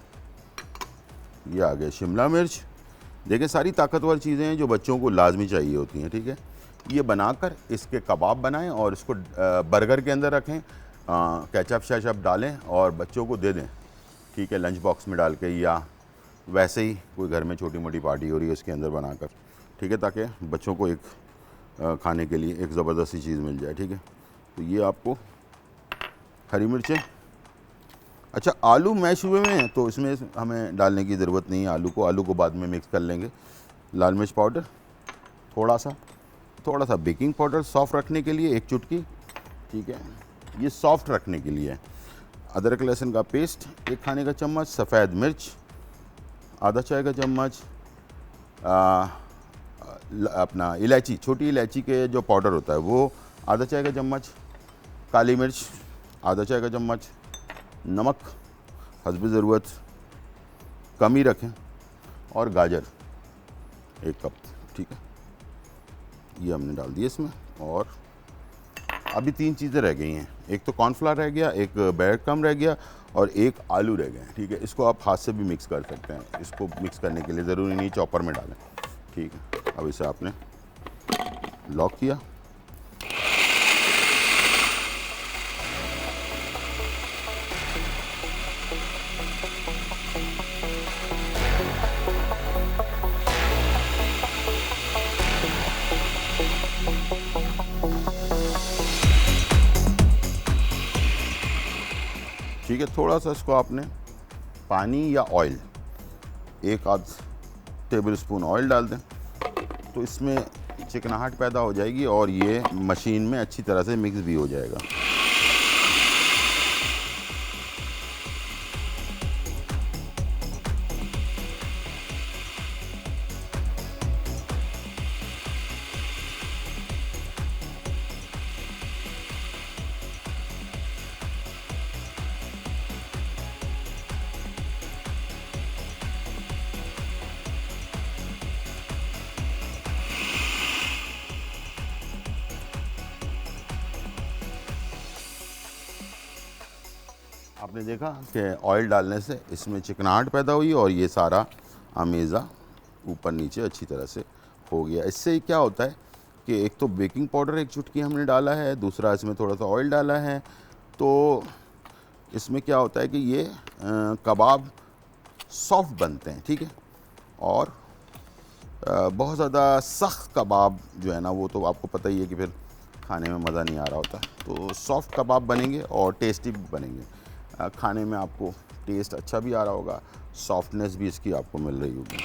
ये आ गया शिमला मिर्च। देखिए सारी ताकतवर चीज़ें हैं जो बच्चों को लाजमी चाहिए होती हैं। ठीक है, ये बनाकर इसके कबाब बनाएं और इसको बर्गर के अंदर रखें, केचप शेचप डालें और बच्चों को दे दें। ठीक है, लंच बॉक्स में डाल के, या वैसे ही कोई घर में छोटी मोटी पार्टी हो रही है उसके अंदर बनाकर। ठीक है, ताकि बच्चों को एक खाने के लिए एक ज़बरदस्ती चीज़ मिल जाए। ठीक है, तो ये आपको हरी मिर्चें, अच्छा आलू मैश हुए में हैं तो इसमें हमें डालने की ज़रूरत नहीं है आलू को बाद में मिक्स कर लेंगे। लाल मिर्च पाउडर थोड़ा सा बेकिंग पाउडर सॉफ्ट रखने के लिए 1 चुटकी। ठीक है, ये सॉफ्ट रखने के लिए। अदरक लहसुन का पेस्ट 1 खाने का चम्मच, सफ़ेद मिर्च आधा चाय का चम्मच अपना इलायची, छोटी इलायची के जो पाउडर होता है वो आधा चाय का चम्मच, काली मिर्च आधा चाय का चम्मच, नमक हस्ब ज़रूरत कम ही रखें, और गाजर 1 कप, ठीक है। ये हमने डाल दिया इसमें। और अभी 3 चीज़ें रह गई हैं, एक तो कॉर्नफ्लावर रह गया, एक ब्रेड क्रम्ब रह गया, और एक आलू रह गए, ठीक है। इसको आप हाथ से भी मिक्स कर सकते हैं। इसको मिक्स करने के लिए ज़रूरी नहीं चॉपर में डालें, ठीक है। अब इसे आपने लॉक किया। ठीक है, थोड़ा सा इसको आपने पानी या ऑयल, 1 आध टेबल स्पून ऑयल डाल दें, तो इसमें चिकनाहट पैदा हो जाएगी और ये मशीन में अच्छी तरह से मिक्स भी हो जाएगा। आपने देखा कि ऑयल डालने से इसमें चिकनाहट पैदा हुई और ये सारा अमेज़ा ऊपर नीचे अच्छी तरह से हो गया। इससे क्या होता है कि एक तो बेकिंग पाउडर 1 चुटकी हमने डाला है, दूसरा इसमें थोड़ा सा ऑयल डाला है, तो इसमें क्या होता है कि ये कबाब सॉफ्ट बनते हैं, ठीक है। और बहुत ज़्यादा सख्त कबाब जो है ना, वो तो आपको पता ही है कि फिर खाने में मज़ा नहीं आ रहा होता। तो सॉफ्ट कबाब बनेंगे और टेस्टी भी बनेंगे। खाने में आपको टेस्ट अच्छा भी आ रहा होगा, सॉफ्टनेस भी इसकी आपको मिल रही होगी।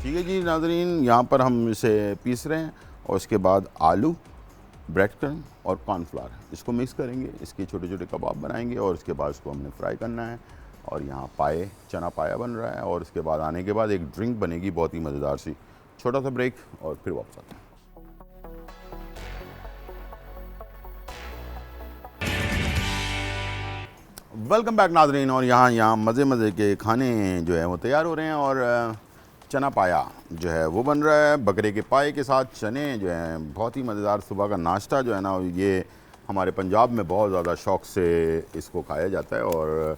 ठीक है जी नाज़रीन, यहाँ पर हम इसे पीस रहे हैं और उसके बाद आलू, ब्रेड क्रम्ब और कॉर्नफ्लावर इसको मिक्स करेंगे, इसके छोटे छोटे कबाब बनाएंगे और उसके बाद इसको हमने फ्राई करना है। और यहाँ पाए, चना पाया बन रहा है और इसके बाद आने के बाद एक ड्रिंक बनेगी बहुत ही मज़ेदार सी। छोटा सा ब्रेक और फिर वापस आते हैं। वेलकम बैक नाज़रीन, और यहाँ मज़े के खाने जो है वो तैयार हो रहे हैं और चना पाया जो है वो बन रहा है बकरे के पाए के साथ। चने जो हैं बहुत ही मज़ेदार सुबह का नाश्ता जो है ना, ये हमारे पंजाब में बहुत ज़्यादा शौक़ से इसको खाया जाता है और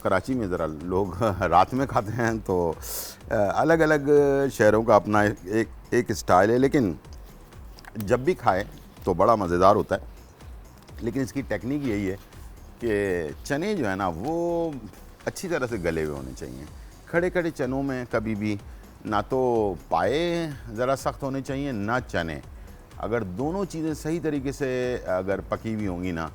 कराची में ज़रा लोग रात में खाते हैं। तो अलग अलग शहरों का अपना एक स्टाइल है, लेकिन जब भी खाएं तो बड़ा मज़ेदार होता है। लेकिन इसकी टेक्निक यही है कि चने जो है ना वो अच्छी तरह से गले हुए होने चाहिए। खड़े खड़े चनों में कभी भी ना तो पाए ज़रा सख्त होने चाहिए ना चने। अगर दोनों चीज़ें सही तरीके से अगर पकी हुई होंगी ना,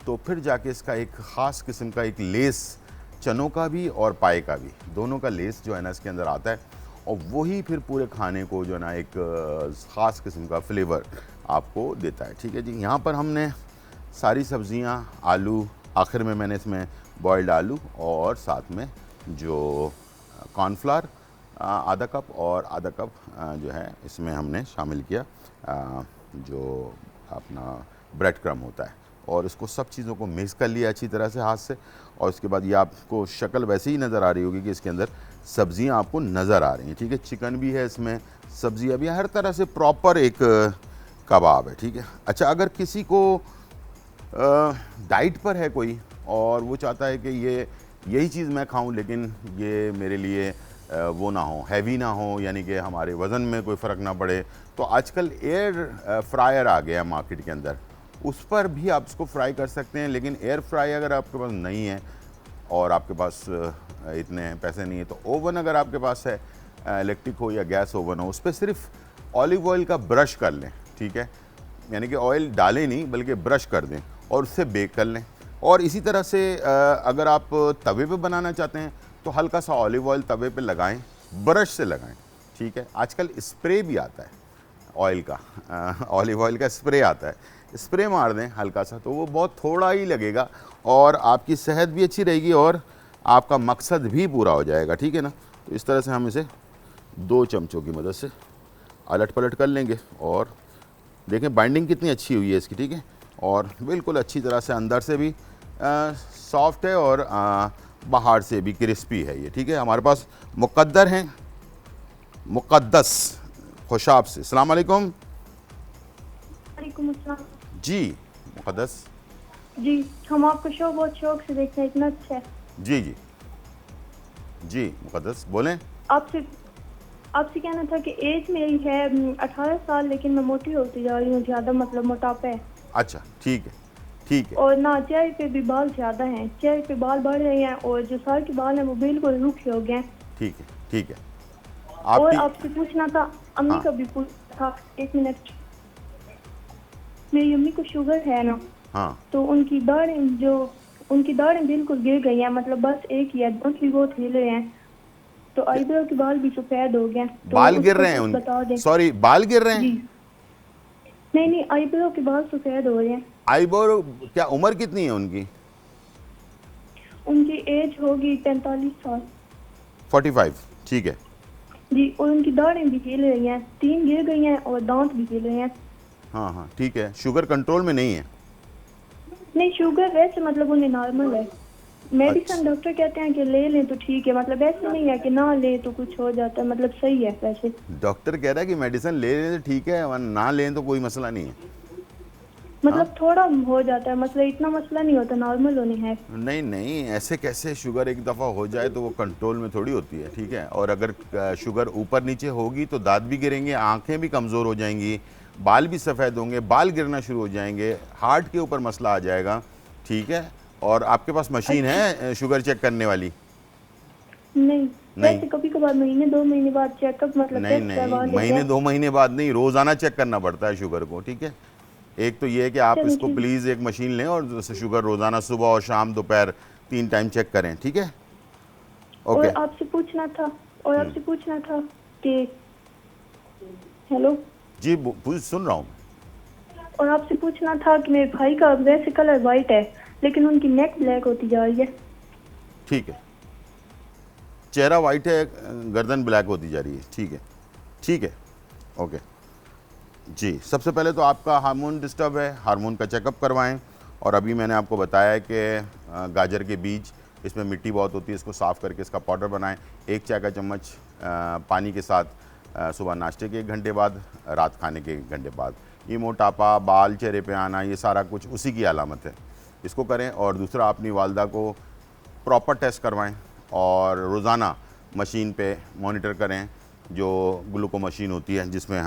तो फिर जाके इसका एक ख़ास किस्म का एक लेस, चनों का भी और पाए का भी, दोनों का लेस जो है ना इसके अंदर आता है और वही फिर पूरे खाने को जो है ना एक ख़ास किस्म का फ्लेवर आपको देता है। ठीक है जी, यहाँ पर हमने सारी सब्ज़ियाँ, आलू, आखिर में मैंने इसमें बॉयल्ड आलू और साथ में जो कॉर्नफ्लावर आधा कप और आधा कप जो है इसमें हमने शामिल किया जो अपना ब्रेड क्रम्ब होता है, और इसको सब चीज़ों को मिक्स कर लिया अच्छी तरह से हाथ से। और उसके बाद ये आपको शक्ल वैसे ही नज़र आ रही होगी कि इसके अंदर सब्ज़ियाँ आपको नज़र आ रही हैं। ठीक है, चिकन भी है इसमें, सब्ज़ियाँ भी, हर तरह से प्रॉपर एक कबाब है। ठीक है, अच्छा, अगर किसी को डाइट पर है कोई और वो चाहता है कि यही चीज़ मैं खाऊं लेकिन ये मेरे लिए वो ना हो, हैवी ना हो, यानी कि हमारे वज़न में कोई फ़र्क ना पड़े, तो आजकल एयर फ्रायर आ गया मार्केट के अंदर, उस पर भी आप इसको फ्राई कर सकते हैं। लेकिन एयर फ्राई अगर आपके पास नहीं है और आपके पास इतने पैसे नहीं है, तो ओवन अगर आपके पास है, इलेक्ट्रिक हो या गैस ओवन हो, उस पर सिर्फ ऑलिव ऑयल का ब्रश कर लें। ठीक है, यानी कि ऑयल डालें नहीं बल्कि ब्रश कर दें और उससे बेक कर लें। और इसी तरह से अगर आप तवे पे बनाना चाहते हैं तो हल्का सा ऑलिव ऑयल तवे पे लगाएं, ब्रश से लगाएं, ठीक है। आजकल स्प्रे भी आता है ऑयल का, ऑलिव ऑयल का स्प्रे आता है, स्प्रे मार दें हल्का सा, तो वो बहुत थोड़ा ही लगेगा और आपकी सेहत भी अच्छी रहेगी और आपका मकसद भी पूरा हो जाएगा, ठीक है ना। तो इस तरह से हम इसे 2 चमचों की मदद से अलट पलट कर लेंगे और देखें बाइंडिंग कितनी अच्छी हुई है इसकी, ठीक है। और बिल्कुल अच्छी तरह से अंदर से भी सॉफ्ट है और बाहर से भी क्रिस्पी है ये, ठीक है। हमारे पास मुकद्दर हैं, मुक़द्दस खुशाब से। अस्सलाम वालेकुम। वालेकुम अस्सलाम। जी मुक़द्दस जी, हम आपका शो बहुत शौक से देखते हैं, इतना अच्छा है। जी जी जी मुक़द्दस बोलें। आपसे कहना था कि एज मेरी है 18 साल, लेकिन मैं मोटी होती जा रही हूँ, ज़्यादा मतलब मोटापा है। अच्छा ठीक है ठीक है। और ना चेहरे पे भी बाल ज़्यादा हैं, चेहरे पे बाल बढ़ रहे हैं और जो सर के बाल हैं वो बिल्कुल रूखे हो गए हैं। ठीक है ठीक है। और आपसे पूछना था, अम्मी हाँ। का भी पूछना था, 1 मिनट। मेरी अम्मी को शुगर है ना, हाँ तो उनकी दाढ़ें बिल्कुल गिर गई हैं, मतलब बस एक ही है, दांत भी बहुत हिले हैं, तो आईब्रो के बाल भी सफेद हो गए। तो बाल गिर रहे हैं उसको कुछ बता दें। सॉरी बाल गिर रहे जी हैं। नहीं, आईब्रो के बाल सफेद हो रहे हैं। आईब्रो क्या उम्र कितनी है उनकी? उनकी एज होगी 45 साल। 45 ठीक है। जी, और उनकी दाढ़ें भी गिर रही हैं, 3 गिर गई हैं और दांत भी गिर रहे हैं। हाँ हाँ ठीक है। शुगर कंट्रोल में नहीं है? नहीं, शुगर वैसे मतलब उन्हें नॉर्मल है। मेडिसिन डॉक्टर कहते हैं कि ले लें तो ठीक है, मतलब ऐसे नहीं है कि ना ले तो कुछ हो जाता है, मतलब सही है वैसे। डॉक्टर कह रहा है कि मेडिसिन ले लें तो ठीक है, वरना ना लें तो कोई मसला नहीं है। मतलब थोड़ा हो जाता है, मतलब इतना मसला नहीं होता, नॉर्मल होने है। नहीं नहीं, ऐसे कैसे? शुगर एक दफ़ा हो जाए तो वो कंट्रोल में थोड़ी होती है, ठीक है। और अगर शुगर ऊपर नीचे होगी तो दांत भी गिरेंगे, आंखें भी कमज़ोर हो जाएंगी, बाल भी सफ़ेद होंगे, बाल गिरना शुरू हो जाएंगे, हार्ट के ऊपर मसला आ जाएगा, ठीक है। और आपके पास मशीन है शुगर चेक करने वाली? नहीं, वैसे कभी कभार महीने 2 महीने बाद चेकअप मतलब नहीं टेस्ट करवा नहीं, लेते महीने हैं। 2 महीने बाद नहीं, रोज़ाना चेक करना पड़ता है शुगर को, ठीक है। एक तो ये है कि आप चलो इसको ठीक। प्लीज़ एक मशीन लें और शुगर रोज़ाना सुबह और शाम दोपहर 3 टाइम चेक करें, ठीक है। और ओके आपसे पूछना था कि हेलो, जी सुन रहा हूँ। और आपसे पूछना था कि मेरे भाई का वैसे कलर वाइट है, लेकिन उनकी नेक ब्लैक होती जा रही है। ठीक है, चेहरा वाइट है, गर्दन ब्लैक होती जा रही है, ठीक है ठीक है। ओके जी, सबसे पहले तो आपका हार्मोन डिस्टर्ब है, हार्मोन का चेकअप करवाएं। और अभी मैंने आपको बताया कि गाजर के बीज, इसमें मिट्टी बहुत होती है, इसको साफ़ करके इसका पाउडर बनाएं। 1 चाय का चम्मच पानी के साथ सुबह नाश्ते के 1 घंटे बाद, रात खाने के 1 घंटे बाद। ये मोटापा, बाल चेहरे पे आना, ये सारा कुछ उसी की अलामत है, इसको करें। और दूसरा, अपनी वालदा को प्रॉपर टेस्ट करवाएं और रोज़ाना मशीन पे मॉनिटर करें, जो ग्लूको मशीन होती है जिसमें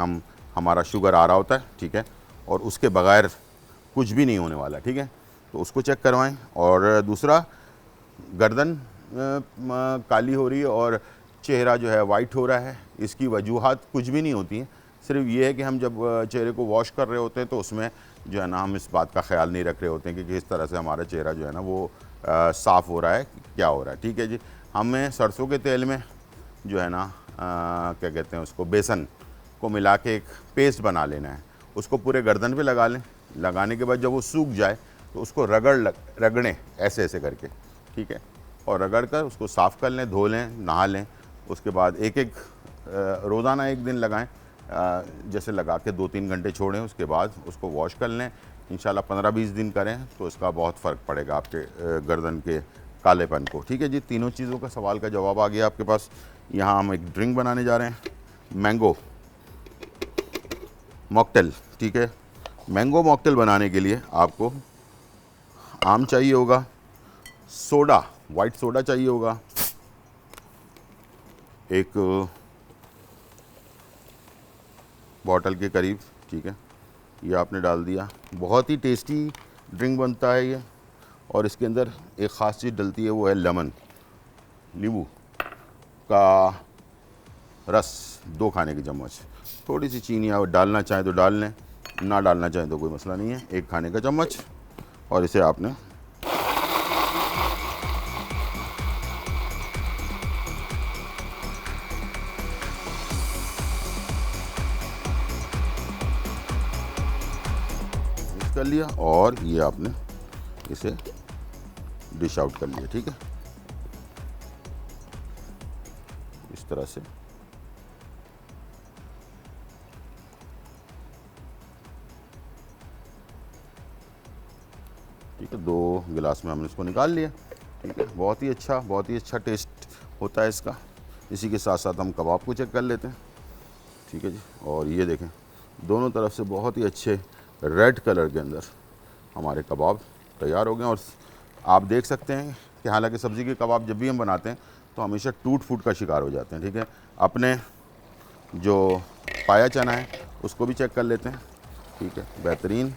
हमारा शुगर आ रहा होता है, ठीक है। और उसके बगैर कुछ भी नहीं होने वाला, ठीक है, तो उसको चेक करवाएं। और दूसरा, गर्दन काली हो रही है और चेहरा जो है वाइट हो रहा है, इसकी वजूहात कुछ भी नहीं होती हैं, सिर्फ ये है कि हम जब चेहरे को वॉश कर रहे होते हैं तो उसमें जो है ना हम इस बात का ख्याल नहीं रख रहे होते हैं कि किस तरह से हमारा चेहरा जो है ना वो साफ़ हो रहा है, क्या हो रहा है, ठीक है जी। हमें सरसों के तेल में जो है ना क्या कहते हैं उसको, बेसन को मिला के एक पेस्ट बना लेना है, उसको पूरे गर्दन पे लगा लें। लगाने के बाद जब वो सूख जाए तो उसको रगड़ें ऐसे ऐसे करके, ठीक है। और रगड़ कर उसको साफ़ कर लें, धो लें, नहा लें। उसके बाद रोज़ाना 1 दिन लगाएं, जैसे लगा के 2-3 घंटे छोड़ें, उसके बाद उसको वॉश कर लें। इंशाल्लाह 15-20 दिन करें तो इसका बहुत फ़र्क पड़ेगा आपके गर्दन के कालेपन को, ठीक है जी। तीनों चीज़ों का सवाल का जवाब आ गया आपके पास। यहाँ हम एक ड्रिंक बनाने जा रहे हैं, मैंगो मॉकटेल, ठीक है। मैंगो मॉकटेल बनाने के लिए आपको आम चाहिए होगा, सोडा, वाइट सोडा चाहिए होगा, एक बॉटल के करीब, ठीक है। ये आपने डाल दिया। बहुत ही टेस्टी ड्रिंक बनता है ये। और इसके अंदर एक ख़ास चीज़ डलती है, वो है लेमन, नींबू का रस, 2 खाने की चम्मच। थोड़ी सी चीनी आप डालना चाहें तो डाल लें, ना डालना चाहें तो कोई मसला नहीं है। 1 खाने का चम्मच, और इसे आपने कर लिया और ये आपने इसे डिश आउट कर लिया। ठीक है, इस तरह से। ठीक है, 2 गिलास में हमने इसको निकाल लिया। ठीक है, बहुत ही अच्छा टेस्ट होता है इसका। इसी के साथ साथ हम कबाब को चेक कर लेते हैं। ठीक है जी, और ये देखें दोनों तरफ से बहुत ही अच्छे रेड कलर के अंदर हमारे कबाब तैयार हो गए। और आप देख सकते हैं कि हालांकि सब्ज़ी के कबाब जब भी हम बनाते हैं तो हमेशा टूट फूट का शिकार हो जाते हैं। ठीक है, अपने जो पाया चना है उसको भी चेक कर लेते हैं। ठीक है, बेहतरीन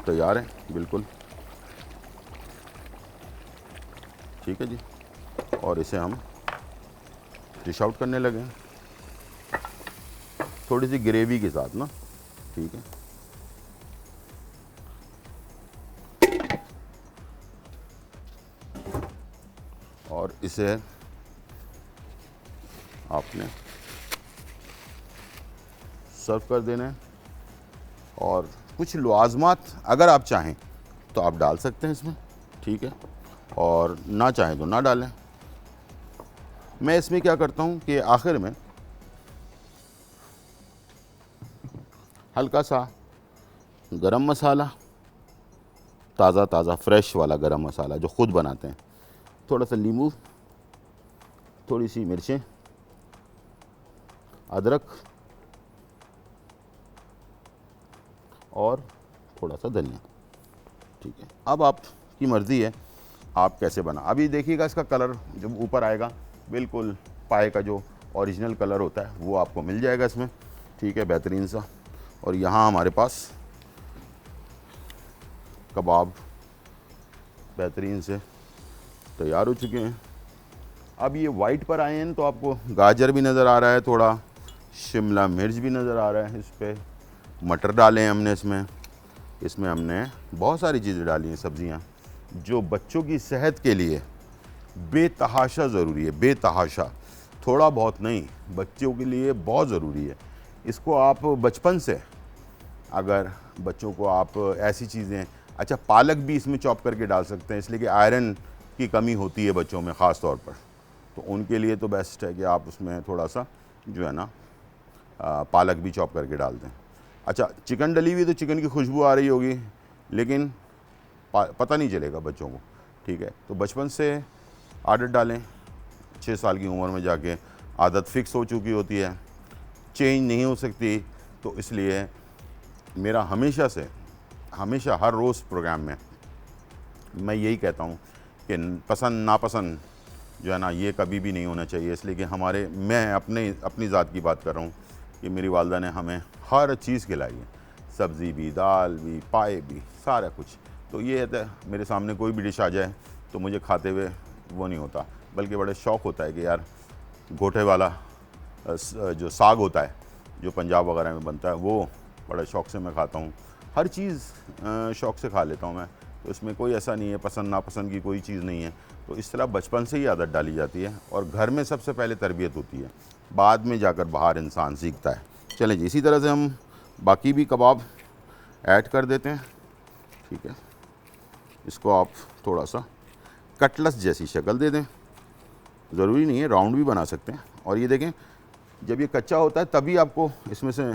तैयार है बिल्कुल। ठीक है जी, और इसे हम डिश आउट करने लगे हैं थोड़ी सी ग्रेवी के साथ ना। ठीक है, और इसे आपने सर्व कर देना है। और कुछ लवाजमात अगर आप चाहें तो आप डाल सकते हैं इसमें। ठीक है, और ना चाहें तो ना डालें। मैं इसमें क्या करता हूं कि आखिर में हल्का सा गरम मसाला, ताज़ा फ्रेश वाला गरम मसाला जो ख़ुद बनाते हैं, थोड़ा सा नींबू, थोड़ी सी मिर्चें, अदरक और थोड़ा सा धनिया। ठीक है, अब आपकी मर्ज़ी है आप कैसे बना। अभी देखिएगा इसका कलर जब ऊपर आएगा बिल्कुल पाए का जो ओरिजिनल कलर होता है वो आपको मिल जाएगा इसमें। ठीक है, बेहतरीन सा। और यहाँ हमारे पास कबाब बेहतरीन से तैयार हो चुके हैं। अब ये वाइट पर आए हैं तो आपको गाजर भी नज़र आ रहा है, थोड़ा शिमला मिर्च भी नज़र आ रहा है। इस पर मटर डाले हैं हमने, इसमें हमने बहुत सारी चीज़ें डाली हैं, सब्जियां जो बच्चों की सेहत के लिए बेतहाशा ज़रूरी है। बेतहाशा, थोड़ा बहुत नहीं, बच्चों के लिए बहुत ज़रूरी है। इसको आप बचपन से अगर बच्चों को आप ऐसी चीज़ें, अच्छा पालक भी इसमें चॉप करके डाल सकते हैं, इसलिए कि आयरन की कमी होती है बच्चों में ख़ास तौर पर, तो उनके लिए तो बेस्ट है कि आप उसमें थोड़ा सा जो है ना पालक भी चॉप करके डाल दें। अच्छा, चिकन डली हुई तो चिकन की खुशबू आ रही होगी लेकिन पता नहीं चलेगा बच्चों को। ठीक है, तो बचपन से आदत डालें। 6 साल की उम्र में जाके आदत फिक्स हो चुकी होती है, चेंज नहीं हो सकती। तो इसलिए मेरा हमेशा हर रोज़ प्रोग्राम में मैं यही कहता हूँ कि पसंद नापसंद जो है ना ये कभी भी नहीं होना चाहिए। इसलिए कि मैं अपनी ज़ात की बात कर रहा हूँ कि मेरी वालदा ने हमें हर चीज़ खिलाई है, सब्ज़ी भी, दाल भी, पाए भी, सारा कुछ। तो ये है, मेरे सामने कोई भी डिश आ जाए तो मुझे खाते हुए वो नहीं होता, बल्कि बड़े शौक़ होता है कि यार घोटे वाला जो साग होता है जो पंजाब वगैरह में बनता है वो बड़े शौक़ से मैं खाता हूँ। हर चीज़ शौक़ से खा लेता हूँ मैं, तो इसमें कोई ऐसा नहीं है पसंद नापसंद की कोई चीज़ नहीं है। तो इस तरह बचपन से ही आदत डाली जाती है और घर में सबसे पहले तरबियत होती है, बाद में जाकर बाहर इंसान सीखता है। चलें जी, इसी तरह से हम बाकी भी कबाब ऐड कर देते हैं। ठीक है, इसको आप थोड़ा सा कटलस जैसी शक्ल दे दें, ज़रूरी नहीं है राउंड भी बना सकते हैं। और ये देखें जब ये कच्चा होता है तभी आपको इसमें से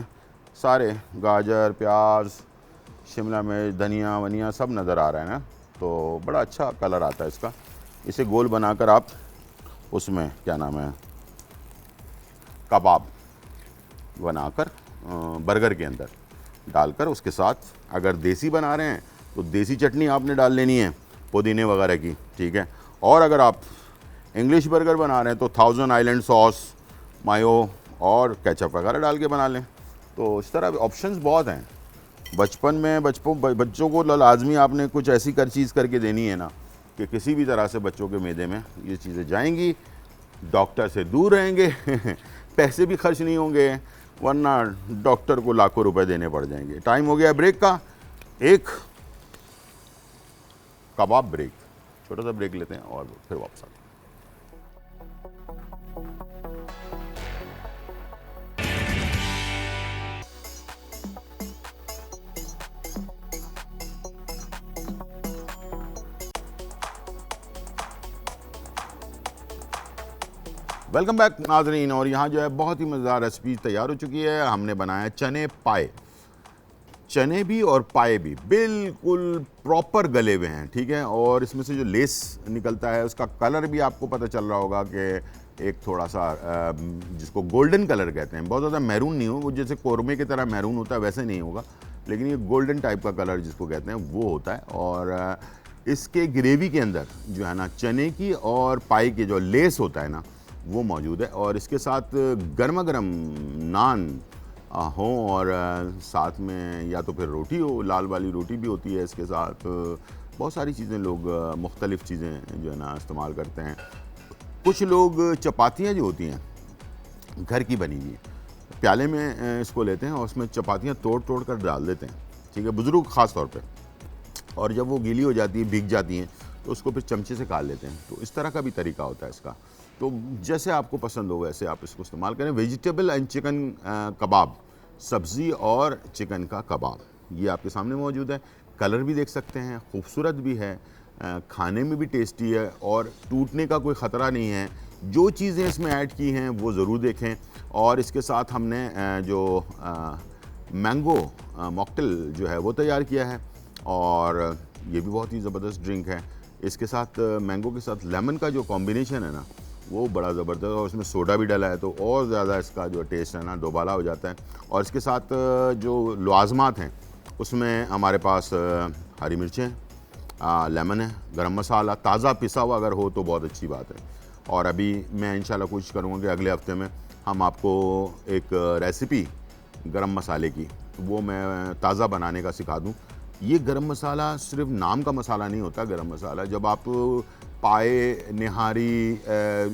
सारे गाजर, प्याज, शिमला मिर्च, धनिया वनिया सब नज़र आ रहा है ना, तो बड़ा अच्छा कलर आता है इसका। इसे गोल बनाकर आप उसमें क्या नाम है कबाब बनाकर बर्गर के अंदर डालकर, उसके साथ अगर देसी बना रहे हैं तो देसी चटनी आपने डाल लेनी है पुदीने वगैरह की। ठीक है, और अगर आप इंग्लिश बर्गर बना रहे हैं तो 1000 आइलैंड सॉस, मायो और केचप वगैरह डाल के बना लें। तो इस तरह ऑप्शंस बहुत हैं। बचपन में बच्चों को लाजमी आपने कुछ ऐसी चीज़ करके देनी है ना कि किसी भी तरह से बच्चों के मैदे में ये चीज़ें जाएंगी, डॉक्टर से दूर रहेंगे पैसे भी खर्च नहीं होंगे, वरना डॉक्टर को लाखों रुपए देने पड़ जाएंगे। टाइम हो गया ब्रेक का, एक कबाब ब्रेक, छोटा सा ब्रेक लेते हैं और फिर वापस आते हैं। वेलकम बैक नाजरीन। और यहाँ जो है बहुत ही मज़ेदार रेसिपी तैयार हो चुकी है। हमने बनाया चने पाए, चने भी और पाए भी बिल्कुल प्रॉपर गले हुए हैं, ठीक है। और इसमें से जो लेस निकलता है उसका कलर भी आपको पता चल रहा होगा कि एक थोड़ा सा जिसको गोल्डन कलर कहते हैं, बहुत ज़्यादा मैरून नहीं हो, वो जैसे कौरमे की तरह मैरून होता है वैसे नहीं होगा, लेकिन ये गोल्डन टाइप का कलर जिसको कहते हैं वो होता है। और इसके ग्रेवी के अंदर जो है ना चने की और पाए की जो लेस होता है ना वो मौजूद है। और इसके साथ गर्मा गर्म नान हो और साथ में या तो फिर रोटी हो, लाल वाली रोटी भी होती है इसके साथ। बहुत सारी चीज़ें लोग मुख्तलिफ़ चीज़ें जो है ना इस्तेमाल करते हैं। कुछ लोग चपातियाँ जो होती हैं घर की बनी हुई प्याले में इसको लेते हैं और उसमें चपातियाँ तोड़ तोड़ कर डाल देते हैं, ठीक है, बुज़ुर्ग ख़ास तौर पे। और जब वो गीली हो जाती है, भीग जाती हैं, तो उसको फिर चमचे से काट लेते हैं। तो इस तरह का भी तरीका होता है इसका। तो जैसे आपको पसंद हो वैसे आप इसको इस्तेमाल करें। वेजिटेबल एंड चिकन कबाब, सब्ज़ी और चिकन का कबाब, ये आपके सामने मौजूद है। कलर भी देख सकते हैं, खूबसूरत भी है, खाने में भी टेस्टी है और टूटने का कोई ख़तरा नहीं है। जो चीज़ें इसमें ऐड की हैं वो ज़रूर देखें। और इसके साथ हमने जो मैंगो मॉकटेल जो है वो तैयार किया है और ये भी बहुत ही ज़बरदस्त ड्रिंक है। इसके साथ मैंगो के साथ लेमन का जो कॉम्बिनेशन है ना वो बड़ा ज़बरदस्त है और इसमें सोडा भी डाला है तो और ज़्यादा इसका जो टेस्ट है ना दोबाला हो जाता है। और इसके साथ जो लाजमात हैं उसमें हमारे पास हरी मिर्चें, लेमन है, गरम मसाला ताज़ा पिसा हुआ अगर हो तो बहुत अच्छी बात है। और अभी मैं इंशाल्लाह कोशिश करूँगा कि अगले हफ्ते में हम आपको एक रेसिपी गरम मसाले की वो मैं ताज़ा बनाने का सिखा दूँ। ये गरम मसाला सिर्फ नाम का मसाला नहीं होता। गरम मसाला जब आप पाए, निहारी,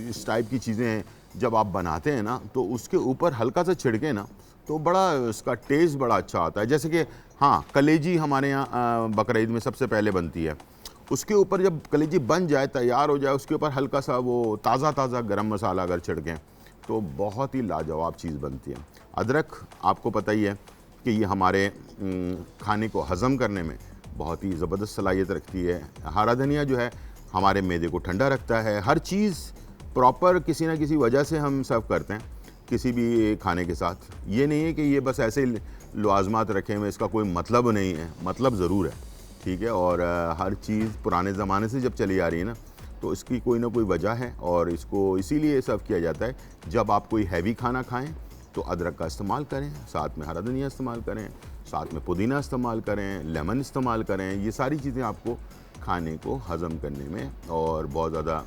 इस टाइप की चीज़ें जब आप बनाते हैं ना तो उसके ऊपर हल्का सा छिड़के ना तो बड़ा उसका टेस्ट बड़ा अच्छा आता है। जैसे कि हाँ, कलेजी हमारे यहाँ बकरा ईद में सबसे पहले बनती है। उसके ऊपर जब कलेजी बन जाए, तैयार हो जाए, उसके ऊपर हल्का सा वो ताज़ा गरम मसाला अगर छिड़कें तो बहुत ही लाजवाब चीज़ बनती है। अदरक आपको पता ही है कि ये हमारे खाने को हज़म करने में बहुत ही ज़बरदस्त सलाहियत रखती है। हरा धनिया जो है हमारे मैदे को ठंडा रखता है। हर चीज़ प्रॉपर किसी न किसी वजह से हम सर्व करते हैं किसी भी खाने के साथ। ये नहीं है कि ये बस ऐसे लाजमात रखे हुए, इसका कोई मतलब नहीं है, मतलब ज़रूर है, ठीक है। और हर चीज़ पुराने ज़माने से जब चली आ रही है ना तो इसकी कोई ना कोई वजह है और इसको इसीलिए सर्व किया जाता है। जब आप कोई हैवी खाना खाएँ तो अदरक का इस्तेमाल करें, साथ में हरा धनिया इस्तेमाल करें, साथ में पुदीना इस्तेमाल करें, लेमन इस्तेमाल करें। ये सारी चीज़ें आपको खाने को हज़म करने में और बहुत ज़्यादा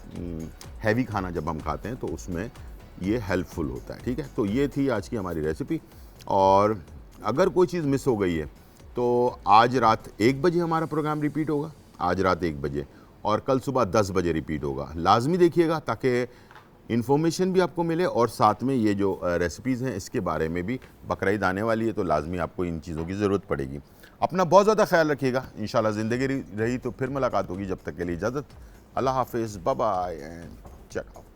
हैवी खाना जब हम खाते हैं तो उसमें ये हेल्पफुल होता है, ठीक है। तो ये थी आज की हमारी रेसिपी। और अगर कोई चीज़ मिस हो गई है तो आज रात 1 बजे हमारा प्रोग्राम रिपीट होगा, आज रात 1 बजे, और कल सुबह 10 बजे रिपीट होगा। लाजमी देखिएगा ताकि इन्फॉर्मेशन भी आपको मिले और साथ में ये जो रेसिपीज़ हैं इसके बारे में भी। बकरा ईद आने वाली है तो लाजमी आपको इन चीज़ों की ज़रूरत पड़ेगी। अपना बहुत ज़्यादा ख्याल रखिएगा। इंशाल्लाह ज़िंदगी रही तो फिर मुलाकात होगी। जब तक के लिए इजाज़त, अल्लाह हाफिज़, bye bye and check out.